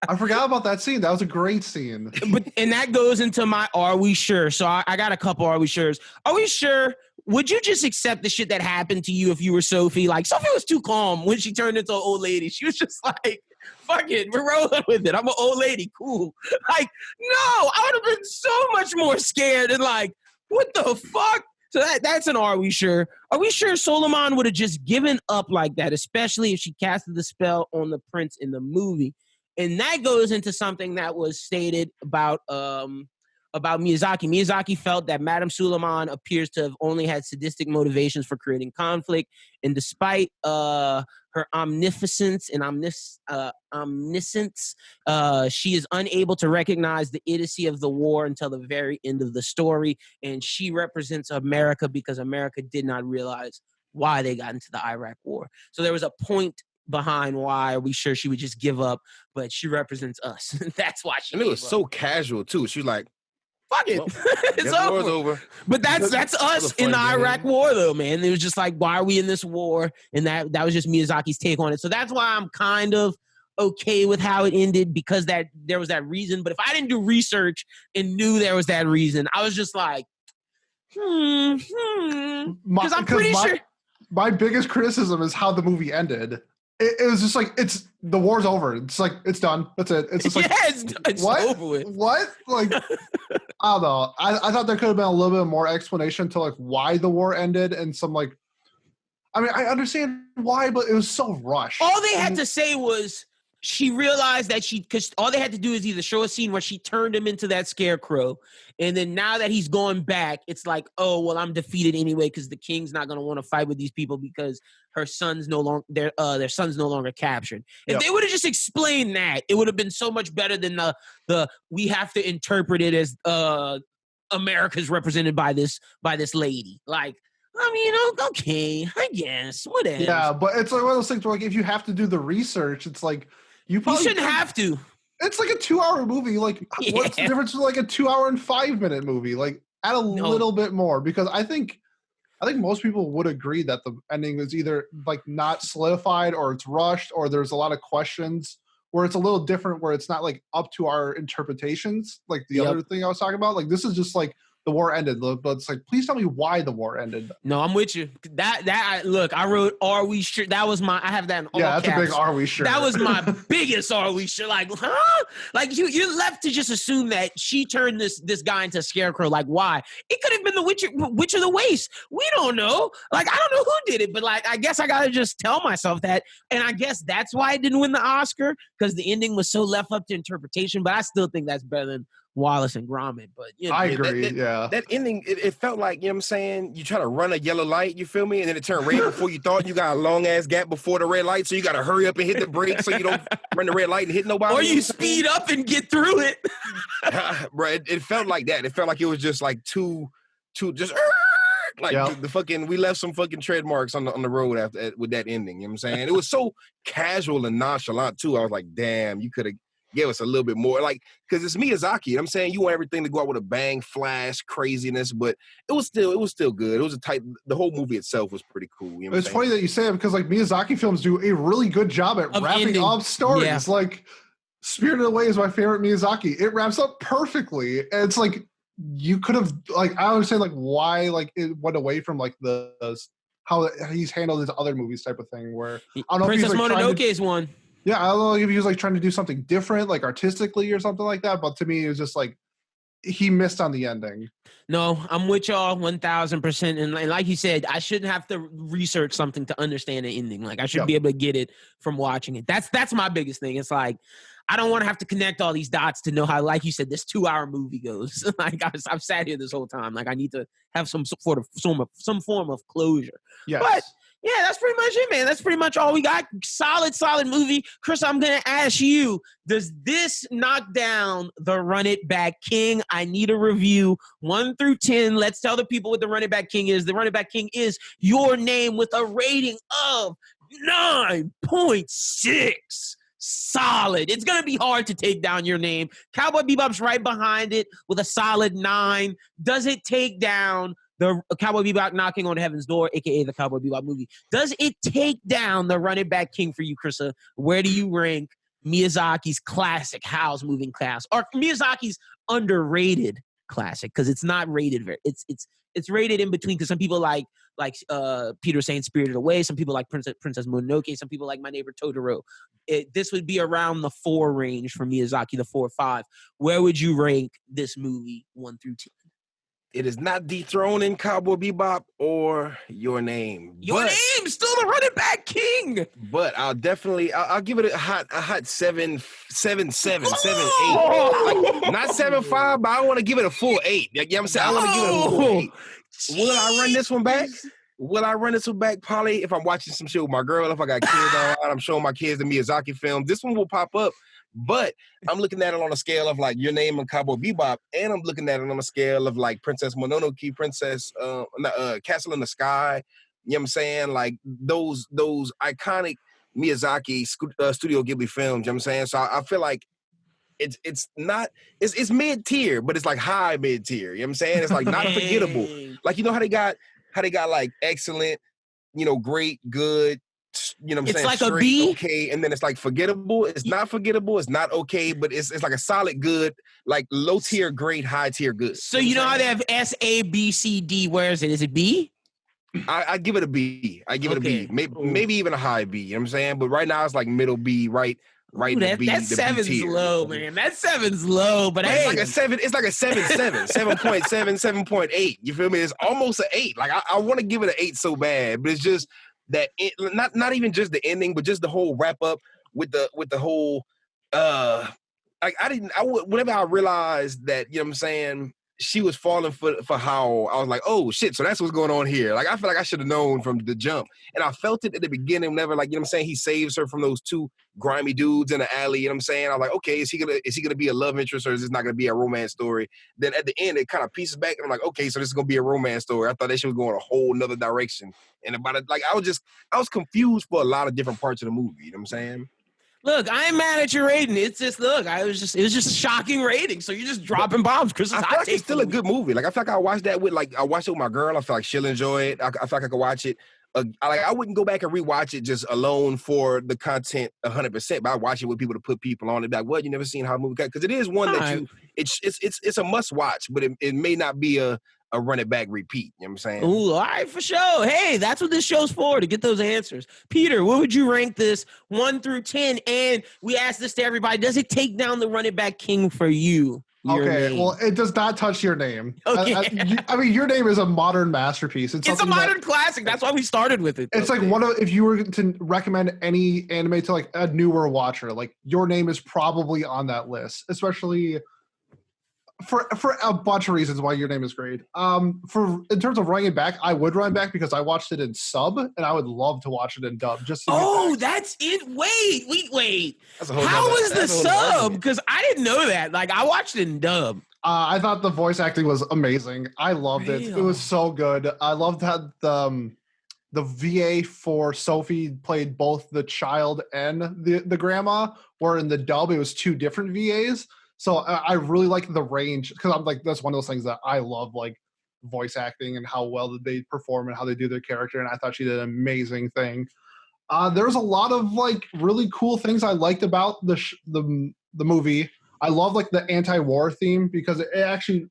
B: I forgot about that scene. That was a great scene.
A: And that goes into my are we sure? So I got a couple are we sure's. Are we sure? Would you just accept the shit that happened to you if you were Sophie? Like, Sophie was too calm when she turned into an old lady. She was just like, fuck it, we're rolling with it. I'm an old lady, cool. Like, no, I would have been so much more scared and like, what the fuck? So that's an are we sure? Are we sure Suleiman would have just given up like that, especially if she casted the spell on the prince in the movie? And that goes into something that was stated about Miyazaki. Miyazaki felt that Madame Suleiman appears to have only had sadistic motivations for creating conflict, and despite her omniscience and omniscience, she is unable to recognize the idiocy of the war until the very end of the story, and she represents America because America did not realize why they got into the Iraq War. So there was a point behind why are we sure she would just give up, but she represents us. That's why she.
C: And it was so casual too. She was like,
A: fuck it.
C: Well,
A: It's
C: over.
A: But that's us in the Iraq War though, man. It was just like, why are we in this war? And that was just Miyazaki's take on it. So that's why I'm kind of okay with how it ended, because that there was that reason. But if I didn't do research and knew there was that reason, I was just like, because I'm pretty sure.
B: My biggest criticism is how the movie ended. It was just like, the war's over. It's like, it's done. That's it. It's just like,
A: it's
B: what?
A: over with.
B: What? Like, I don't know. I thought there could have been a little bit more explanation to like why the war ended, and some like, I mean, I understand why, but it was so rushed.
A: All they had to say was she realized that because all they had to do is either show a scene where she turned him into that scarecrow, and then now that he's going back, it's like, oh, well, I'm defeated anyway because the king's not going to want to fight with these people because her son's no longer their son's no longer captured. If they would have just explained that, it would have been so much better than the we have to interpret it as America's represented by this lady. Like, I mean, okay, I guess, whatever.
B: Yeah, but it's like one of those things where, like, if you have to do the research, it's like you
A: shouldn't have to.
B: It's like a 2-hour movie. Like, what's the difference with like a 2-hour and 5-minute movie? Like, add a little bit more, because I think most people would agree that the ending is either like not solidified, or it's rushed, or there's a lot of questions where it's a little different, where it's not like up to our interpretations, like the other thing I was talking about. Like, this is just like the war ended, but it's like, please tell me why the war ended.
A: No, I'm with you. Look, I wrote, are we sure? That was I have that in all caps.
B: That's a big, are we sure?
A: That was my biggest, are we sure? Like, huh? Like, you're left to just assume that she turned this guy into a scarecrow. Like, why? It could have been the Witch of the Waste. We don't know. Like, I don't know who did it, but like, I guess I got to just tell myself that. And I guess that's why it didn't win the Oscar, because the ending was so left up to interpretation. But I still think that's better than Wallace and Gromit. But
B: I agree.
C: That ending, it felt like, you know what I'm saying, you try to run a yellow light, you feel me, and then it turned red before you thought. You got a long ass gap before the red light, so you got to hurry up and hit the brake so you don't run the red light and hit nobody.
A: Or you speed up and get through it.
C: Bro, it felt like that. It felt like it was just like too just like the fucking, we left some fucking tread marks on the road after with that ending. You know what I'm saying? It was so casual and nonchalant too. I was like, damn, you could have give us a little bit more, like, because it's Miyazaki. You know what I'm saying, you want everything to go out with a bang, flash, craziness, but it was still good. It was the whole movie itself was pretty cool. You know
B: it's funny that you say it, because like Miyazaki films do a really good job at wrapping up stories. Yeah. Like Spirited Away is my favorite Miyazaki. It wraps up perfectly. And it's like, you could have, like, I understand like why like it went away from like the how he's handled his other movies type of thing, where I don't know
A: Princess
B: if he's, like,
A: Mononoke is one.
B: Yeah, I don't know if he was like trying to do something different, like artistically or something like that. But to me, it was just like he missed on the ending.
A: No, I'm with y'all 1,000%. And like you said, I shouldn't have to research something to understand the ending. Like, I should be able to get it from watching it. That's my biggest thing. It's like, I don't want to have to connect all these dots to know how, like you said, this 2-hour movie goes. Like, I've sat here this whole time. Like, I need to have some form of closure.
B: Yes.
A: But Yeah, that's pretty much it, man. That's pretty much all we got. Solid movie. Chris, I'm going to ask you, does this knock down the Run It Back King? I need a review 1 through 10. Let's tell the people what the Run It Back King is. The Run It Back King is Your Name with a rating of 9.6. Solid. It's going to be hard to take down Your Name. Cowboy Bebop's right behind it with a solid 9. Does it take down the Cowboy Bebop Knocking on Heaven's Door, a.k.a. the Cowboy Bebop movie? Does it take down the Run It Back King for you, Krista? Where do you rank Miyazaki's classic Howl's Moving Castle, or Miyazaki's underrated classic? Because it's not rated very. It's rated in between. Because some people like Peter saying Spirited Away. Some people like Princess Mononoke. Some people like My Neighbor Totoro. This would be around the 4 range for Miyazaki, the 4 or 5. Where would you rank this movie 1 through 10?
C: It is not dethroning Cowboy Bebop or Your Name.
A: Your Name, still the Run It Back King.
C: But I'll give it a hot 7, 7, 7, 7, 8.
A: Oh!
C: Like, not 7.5, but I want to give it a full 8. You know what I'm saying? I want to give it a full 8. Will I run this one back? Will I run this one back? Probably if I'm watching some shit with my girl, if I got kids on, I'm showing my kids the Miyazaki film. This one will pop up. But I'm looking at it on a scale of like Your Name and Cowboy Bebop, and I'm looking at it on a scale of like Princess Mononoke, Castle in the Sky. You know what I'm saying? Like those iconic Miyazaki Studio Ghibli films. You know what I'm saying? So I feel like it's mid-tier, but it's like high mid-tier. You know what I'm saying? It's like not forgettable. Like, you know how they got like excellent, great, good. You know what I'm saying?
A: It's like a B?
C: Okay, and then it's like forgettable. It's not forgettable. It's not okay, but it's like a solid good, like low tier great, high tier good.
A: So you know how they have S, A, B, C, D. Where is it? Is it B?
C: I give it a B. I give it a B. Maybe even a high B. You know what I'm saying? But right now it's like middle B, right.
A: Ooh, that
C: B,
A: 7's
C: B-tier.
A: low, man. That 7's low, but hey.
C: It's like a 7.7, 7.7, 7.8. You feel me? It's almost an 8. Like I want to give it an 8 so bad, but it's just that not even just the ending, but just the whole wrap up with the whole whenever I realized that, you know what I'm saying, she was falling for Howl, I was like, oh shit, so that's what's going on here. Like I feel like I should have known from the jump. And I felt it at the beginning whenever, like, you know what I'm saying, he saves her from those 2 grimy dudes in the alley, you know what I'm saying? I was like, okay, is he gonna be a love interest, or is this not gonna be a romance story? Then at the end it kind of pieces back and I'm like, okay, so this is gonna be a romance story. I thought that shit was going a whole nother direction. And about it, like I was confused for a lot of different parts of the movie, you know what I'm saying?
A: Look, I ain't mad at your rating. It's just, look, it was just a shocking rating. So you're just dropping bombs, Chris.
C: I feel like it's still a good movie. Like I feel like I watched it with my girl. I feel like she'll enjoy it. I feel like I could watch it. I wouldn't go back and rewatch it just alone for the content 100%, but I watch it with people to put people on it. Like, what, you never seen how a movie got? Because it is one that it's a must watch, but it may not be a run it back repeat. You know what I'm saying?
A: Ooh, all right, for sure. Hey, that's what this show's for, to get those answers. Peter, what would you rank this 1 through 10? And we asked this to everybody. Does it take down the Run It Back King for you?
B: Okay, well, it does not touch Your Name.
A: Okay.
B: I mean, Your Name is a modern masterpiece.
A: It's a modern classic. That's why we started with it.
B: It's like if you were to recommend any anime to like a newer watcher, like Your Name is probably on that list, especially for a bunch of reasons why Your Name is great. In terms of running it back, I would run it back because I watched it in sub, and I would love to watch it in dub.
A: That's it. Wait. How was the sub? Because I didn't know that. Like, I watched it in dub.
B: I thought the voice acting was amazing. I loved it. It was so good. I loved how the VA for Sophie played both the child and the grandma, where in the dub it was 2 different VAs. So I really like the range, because I'm like, that's one of those things that I love, like voice acting and how well they perform and how they do their character. And I thought she did an amazing thing. There's a lot of like really cool things I liked about the movie. I love like the anti-war theme, because it actually,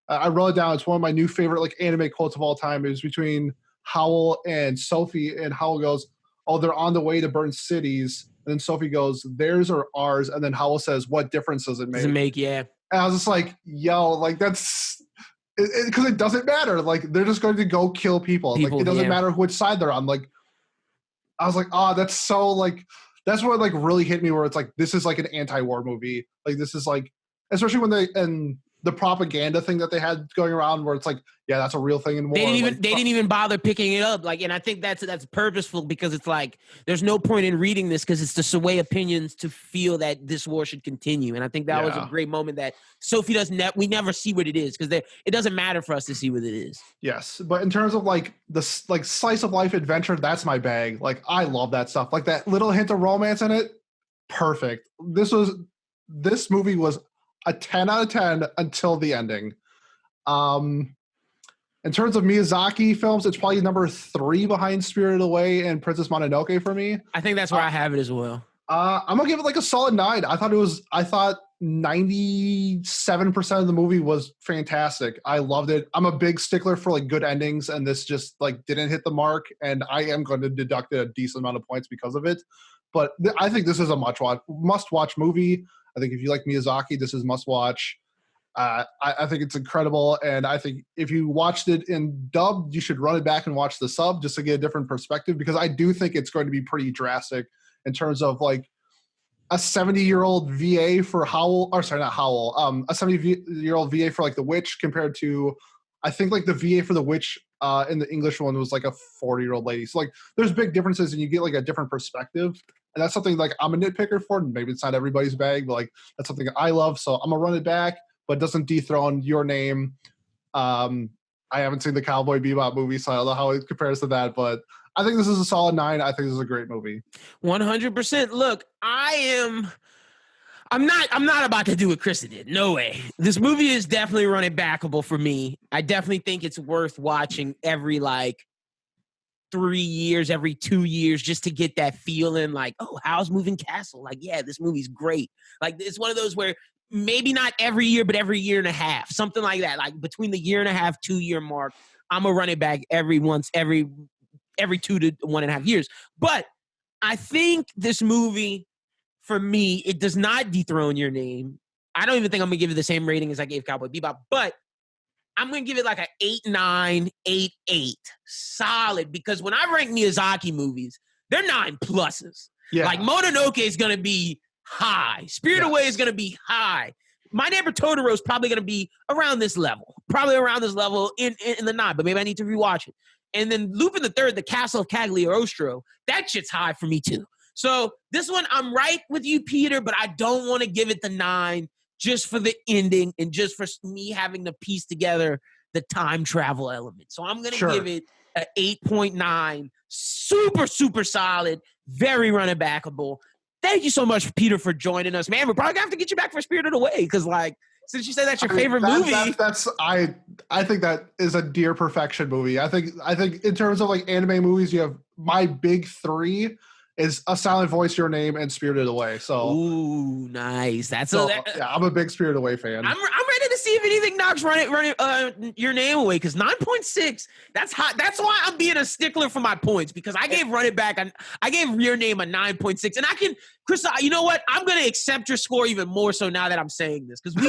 B: I wrote it down. It's one of my new favorite like anime quotes of all time. It was between Howl and Sophie, and Howl goes, "Oh, they're on the way to burn cities." And then Sophie goes, "Theirs or ours?" And then Howl says, "What difference does it make?"
A: Yeah.
B: And I was just like, yo, like that's, because it doesn't matter. Like they're just going to go kill people. Like it doesn't matter which side they're on. Like I was like, that's so like, that's what like really hit me, where it's like, this is like an anti-war movie. Like this is like, especially when the propaganda thing that they had going around, where it's like, yeah, that's a real thing in war.
A: They
B: like,
A: didn't even bother picking it up. Like, and I think that's purposeful, because it's like there's no point in reading this because it's to sway opinions to feel that this war should continue. And I think that was a great moment that Sophie we never see what it is, because it doesn't matter for us to see what it is.
B: Yes, but in terms of like the like slice of life adventure, that's my bag. Like, I love that stuff. Like that little hint of romance in it, perfect. This movie was a 10 out of 10 until the ending. In terms of Miyazaki films, it's probably number 3 behind Spirited Away and Princess Mononoke for me.
A: I think that's where I have it as well.
B: I'm gonna give it like a solid 9. I thought 97% of the movie was fantastic. I loved it. I'm a big stickler for like good endings, and this just like didn't hit the mark, and I am going to deduct a decent amount of points because of it. But I think this is a must-watch movie. I think if you like Miyazaki, this is must-watch. I think it's incredible, and I think if you watched it in dub, you should run it back and watch the sub just to get a different perspective, because I do think it's going to be pretty drastic in terms of like a 70-year-old VA for Howl, or sorry, not Howl, a 70-year-old VA for like The Witch compared to, I think like the VA for The Witch in the English one was like a 40-year-old lady. So like there's big differences, and you get like a different perspective. And that's something like I'm a nitpicker for, and maybe it's not everybody's bag, but like that's something I love. So I'm gonna run it back, but it doesn't dethrone Your Name. I haven't seen the Cowboy Bebop movie, so I don't know how it compares to that, but I think this is a solid 9. I think this is a great movie.
A: 100%. Look, I'm not about to do what Krista did. No way. This movie is definitely running backable for me. I definitely think it's worth watching every like 3 years, every 2 years, just to get that feeling like, oh, Howl's Moving Castle. Like, yeah, this movie's great. Like, it's one of those where maybe not every year, but every year and a half, something like that. Like between the 1.5 to 2 year mark, I'm gonna run it back every 2 to 1.5 years. But I think this movie, for me, it does not dethrone Your Name. I don't even think I'm gonna give it the same rating as I gave Cowboy Bebop, but I'm going to give it like an 8.9, 8.8. Solid. Because when I rank Miyazaki movies, they're 9 pluses. Yeah. Like Mononoke is going to be high. Spirited Away is going to be high. My Neighbor Totoro is probably going to be around this level. Probably around this level in the 9, but maybe I need to rewatch it. And then Lupin III, The Castle of Cagliostro, that shit's high for me too. So this one, I'm right with you, Peter, but I don't want to give it the 9. Just for the ending and just for me having to piece together the time travel element. So I'm going to give it an 8.9. Super, super solid. Very running backable. Thank you so much, Peter, for joining us, man. We're probably going to have to get you back for Spirited Away because, like, since you said that's your favorite movie.
B: I think that is a near perfection movie. I think in terms of, like, anime movies, you have my big 3 is A Silent Voice, Your Name, and Spirited Away. So,
A: ooh, nice.
B: I'm a big Spirited Away fan.
A: I'm ready to see if anything knocks Your Name away, because 9.6. That's hot. That's why I'm being a stickler for my points, because I gave Run It Back. I gave Your Name a 9.6, and I can, Chris. You know what? I'm gonna accept your score even more so now that I'm saying this, because we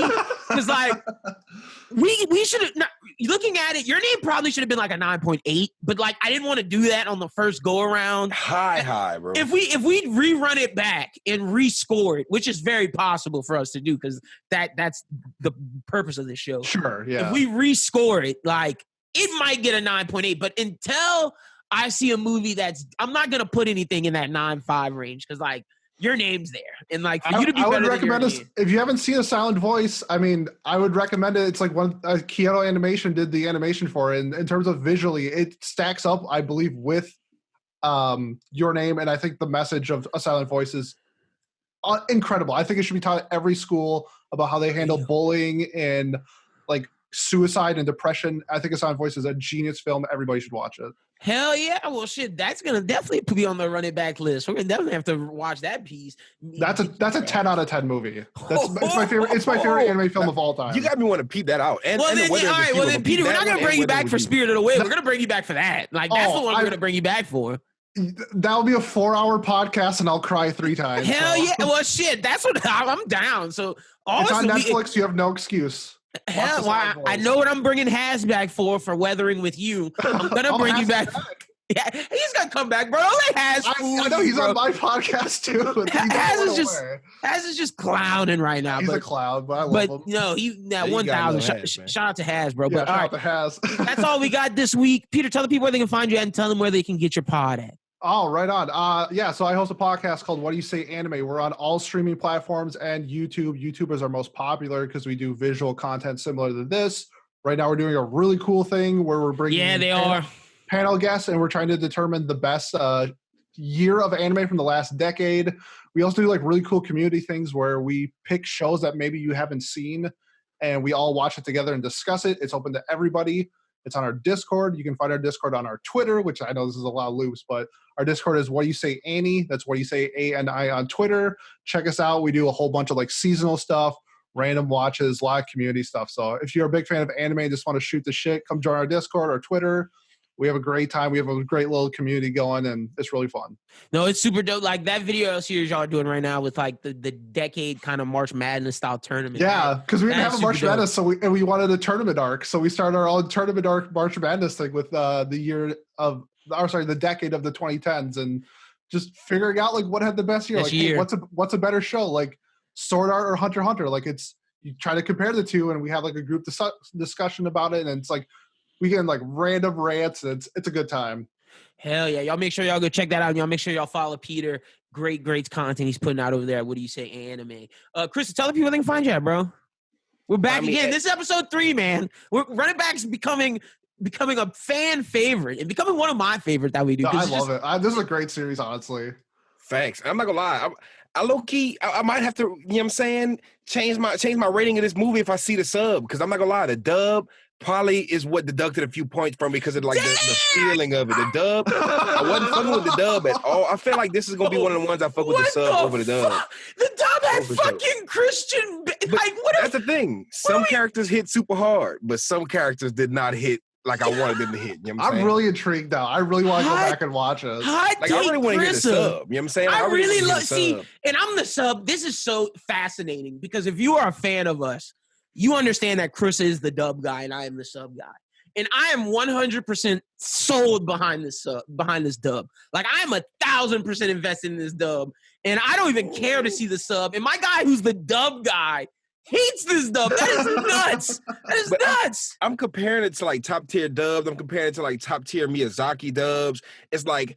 A: should have. Looking at it, Your Name probably should have been like a 9.8, but like I didn't want to do that on the first go around.
C: High, bro.
A: If we rerun it back and rescore it, which is very possible for us to do, because that's the purpose of this show.
B: Sure, yeah.
A: If we rescore it, like it might get a 9.8, but until I see a movie I'm not gonna put anything in that 9.5 range, because like Your Name's there, and like for you to be better than Your Name.
B: If you haven't seen A Silent Voice, I mean, I would recommend it. It's like Kyoto Animation did the animation for it, and in terms of visually, it stacks up, I believe, with Your Name, and I think the message of A Silent Voice is incredible. I think it should be taught at every school about how they handle bullying and like suicide and depression. I think A Silent Voice is a genius film. Everybody should watch it.
A: Hell yeah. Well, shit, that's going to definitely be on the Run It Back list. We're going to definitely have to watch that piece.
B: That's a 10 out of 10 movie. It's my favorite anime film of all time.
C: You got me want to peep that out.
A: Then Peter, we're not going to bring you back for Spirited Away. We're going to bring you back for that. Like, that's the one we're going to bring you back for.
B: That'll be a 4-hour podcast, and I'll cry 3 times.
A: Hell yeah. Well, shit, that's what I'm down. So
B: it's on Netflix. You have no excuse.
A: Hell, I know what I'm bringing Has back for Weathering with You. I'm gonna bring you back. Yeah, he's gonna come back, bro. Don't let Haz fool
B: I know
A: you,
B: he's
A: bro.
B: on my podcast too.
A: Haz is just clowning right now.
B: He's
A: but,
B: a clown, but I love him.
A: No, he that
C: Yeah, you
A: 1,000.
C: gotta love Haz,
A: Shout out to Haz, bro.
B: Yeah,
A: But
B: shout
A: all
B: out to Haz.
A: that's all we got this week. Peter, tell the people where they can find you at and tell them where they can get your pod at.
B: Oh, right on. Yeah, so I host a podcast called What Do You Say Anime. We're on all streaming platforms and YouTube. YouTube is our most popular because we do visual content similar to this. Right now, we're doing a really cool thing where we're bringing panel guests, and we're trying to determine the best year of anime from the last decade. We also do like really cool community things where we pick shows that maybe you haven't seen, and we all watch it together and discuss it. It's open to everybody. It's on our Discord. You can find our Discord on our Twitter, which I know this is a lot of loops, but our Discord is What Do You Say Annie. That's What Do You Say ANI on Twitter. Check us out. We do a whole bunch of like seasonal stuff, random watches, a lot of community stuff. So if you're a big fan of anime and just want to shoot the shit, come join our Discord or Twitter. We have a great time. We have a great little community going, and it's really fun.
A: No, it's super dope. Like that video series y'all are doing right now with like the decade kind of March Madness style tournament.
B: Yeah, because we didn't have a March
A: dope.
B: Madness, so we wanted a tournament arc. So we started our own tournament arc March Madness thing with the decade of the 2010s, and just figuring out like what had the best year. Hey, what's a better show? Like Sword Art or Hunter x Hunter? Like you try to compare the two, and we have like a group discussion about it, and it's like we get in like random rants, and it's a good time.
A: Hell yeah. Y'all make sure y'all go check that out. Y'all make sure y'all follow Peter. Great content he's putting out over there. What Do You Say Anime? Chris, tell the people they can find you at, bro. We're back again. This is episode 3, man. We're running backs becoming a fan favorite and becoming one of my favorites that we do.
B: No, I love it. This is a great series, honestly.
C: Facts. I'm not gonna lie. I low key, I might have to, you know what I'm saying, change my rating of this movie if I see the sub, because I'm not gonna lie, the dub probably is what deducted a few points from me because of like the feeling of it. The dub, I wasn't fucking with the dub at all. I feel like this is gonna be one of the ones I fuck with the sub over the dub.
A: The dub had fucking Christian.
C: That's the thing. Some characters hit super hard, but some characters did not hit like I wanted them to hit. You know what I'm saying?
B: really intrigued now. I really want to go back and watch it.
C: I really want to hear the sub. You know what I'm saying?
A: I really love and I'm the sub. This is so fascinating because if you are a fan of us, you understand that Chris is the dub guy and I am the sub guy. And I am 100% sold behind this dub. Like I am 1,000% invested in this dub. And I don't even care to see the sub. And my guy who's the dub guy hates this dub. That is nuts. That is nuts.
C: I'm comparing it to like top tier dubs. I'm comparing it to like top tier Miyazaki dubs. It's like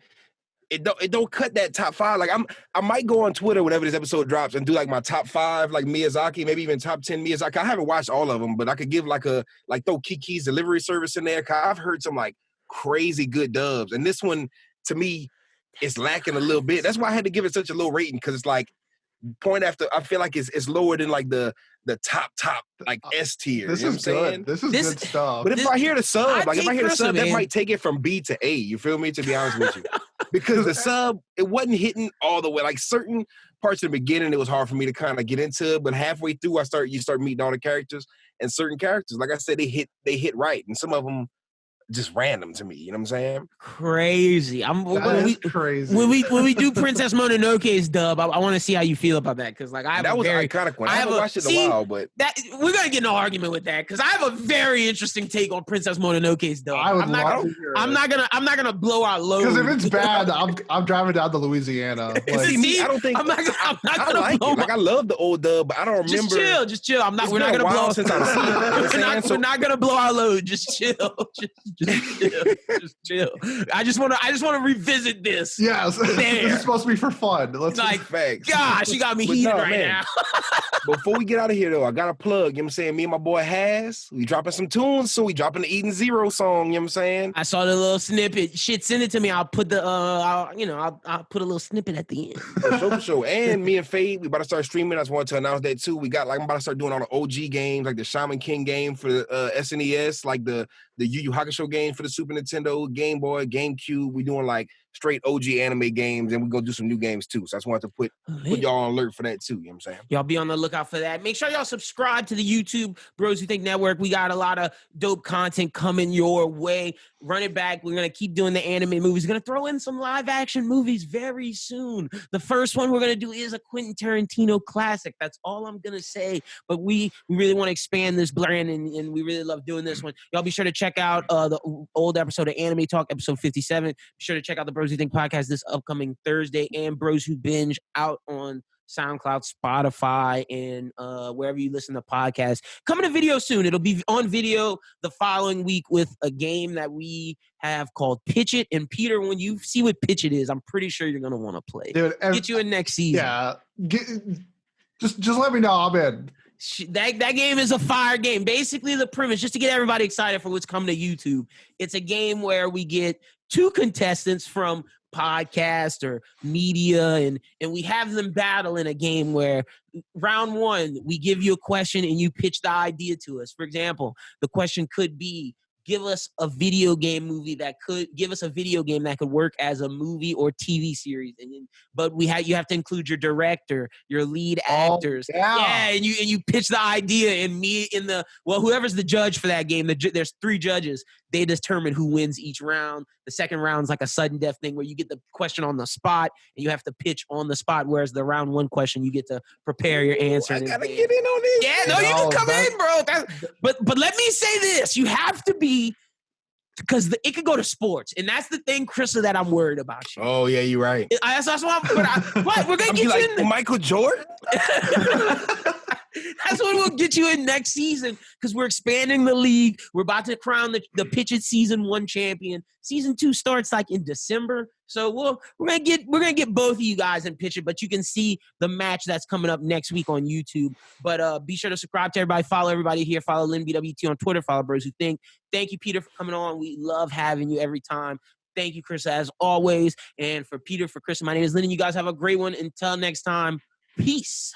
C: it don't cut that top 5. Like I might go on Twitter whenever this episode drops and do like my top 5 like Miyazaki, maybe even top 10 Miyazaki. I haven't watched all of them, but I could give throw Kiki's delivery service in there. 'Cause I've heard some like crazy good dubs, and this one to me is lacking a little bit. That's why I had to give it such a low rating, because it's like point after I feel like it's lower than like the top like S tier.
B: This is good. This is good stuff.
C: But if I hear the sub, that might take it from B to A. You feel me? To be honest with you, because the sub, it wasn't hitting all the way. Like certain parts of the beginning, it was hard for me to kind of get into. But halfway through, you start meeting all the characters, and certain characters, like I said, they hit right, and some of them just random to me. You know what I'm saying?
A: Crazy.
B: Crazy.
A: When we do Princess Mononoke's dub, I want to see how you feel about that, because like
C: that was an iconic one. I haven't watched it in a while, but
A: we're gonna get in an argument with that, because I have a very interesting take on Princess Mononoke's dub. I'm not gonna blow our load,
B: because if it's bad, I'm driving down to Louisiana. Like,
C: I don't think I'm not gonna like blow it. Like I love the old dub, but I don't remember.
A: Just chill. We're not gonna blow since I've seen it. We're not gonna blow our load. Just chill. Just chill. I just want to revisit this.
B: Yes, this is supposed to be for fun.
C: Facts.
A: Gosh, you got me heated now.
C: Before we get out of here, though, I got a plug. You know what I'm saying? Me and my boy Haz, we dropping some tunes, so we dropping the Eden Zero song. You know what I'm saying?
A: I saw the little snippet. Shit, send it to me. I'll put the I'll put a little snippet at the end.
C: For sure. And me and Fade, we about to start streaming. I just wanted to announce that too. I'm about to start doing all the OG games, like the Shaman King game for the SNES, like the Yu Yu Hakusho game for the Super Nintendo, Game Boy, GameCube. We doing like straight OG anime games, and we're gonna do some new games too. So I just wanted to put y'all on alert for that too. You know what I'm saying?
A: Y'all be on the lookout for that. Make sure y'all subscribe to the YouTube Bros Who Think Network. We got a lot of dope content coming your way. Run it back. We're gonna keep doing the anime movies. We're gonna throw in some live action movies very soon. The first one we're gonna do is a Quentin Tarantino classic. That's all I'm gonna say. But we really want to expand this brand, and we really love doing this one. Y'all be sure to check out the old episode of Anime Talk, episode 57. Be sure to check out the Bros Who Think podcast this upcoming Thursday, and Bros Who Binge out on SoundCloud, Spotify, and wherever you listen to podcasts. Coming to video soon. It'll be on video the following week with a game that we have called Pitch It. And Peter, when you see what Pitch It is, I'm pretty sure you're going to want to play.
B: Dude,
A: Get you in next season.
B: Yeah. Just let me know. I'm in.
A: That game is a fire game. Basically, the premise, just to get everybody excited for what's coming to YouTube, it's a game where we get 2 contestants from podcast or media, and we have them battle in a game where round 1, we give you a question and you pitch the idea to us. For example, the question could be, give us a video game movie that could work as a movie or TV series, but you have to include your director, your lead actors, and you pitch the idea, and whoever's the judge for that game. There's 3 judges. They determine who wins each round. The second round's like a sudden death thing where you get the question on the spot and you have to pitch on the spot. Whereas the round 1 question, you get to prepare your answer.
C: I gotta get in on this.
A: Yeah, no, you can come in, bro. But let me say this: you have to be, because it could go to sports, and that's the thing, Krista, that I'm worried about you.
C: Oh yeah, you're right.
A: That's what we're gonna get you
C: like
A: in.
C: Michael Jordan.
A: That's what we'll get you in next season, because we're expanding the league. We're about to crown the Pitch It Season 1 champion. Season 2 starts like in December. So we're gonna get both of you guys in Pitch It, but you can see the match that's coming up next week on YouTube. But be sure to subscribe to everybody, follow everybody here, follow LynnBWT on Twitter, follow Bros Who Think. Thank you, Peter, for coming on. We love having you every time. Thank you, Chris, as always. And for Peter, for Chris, my name is Lynn, and you guys have a great one. Until next time, peace.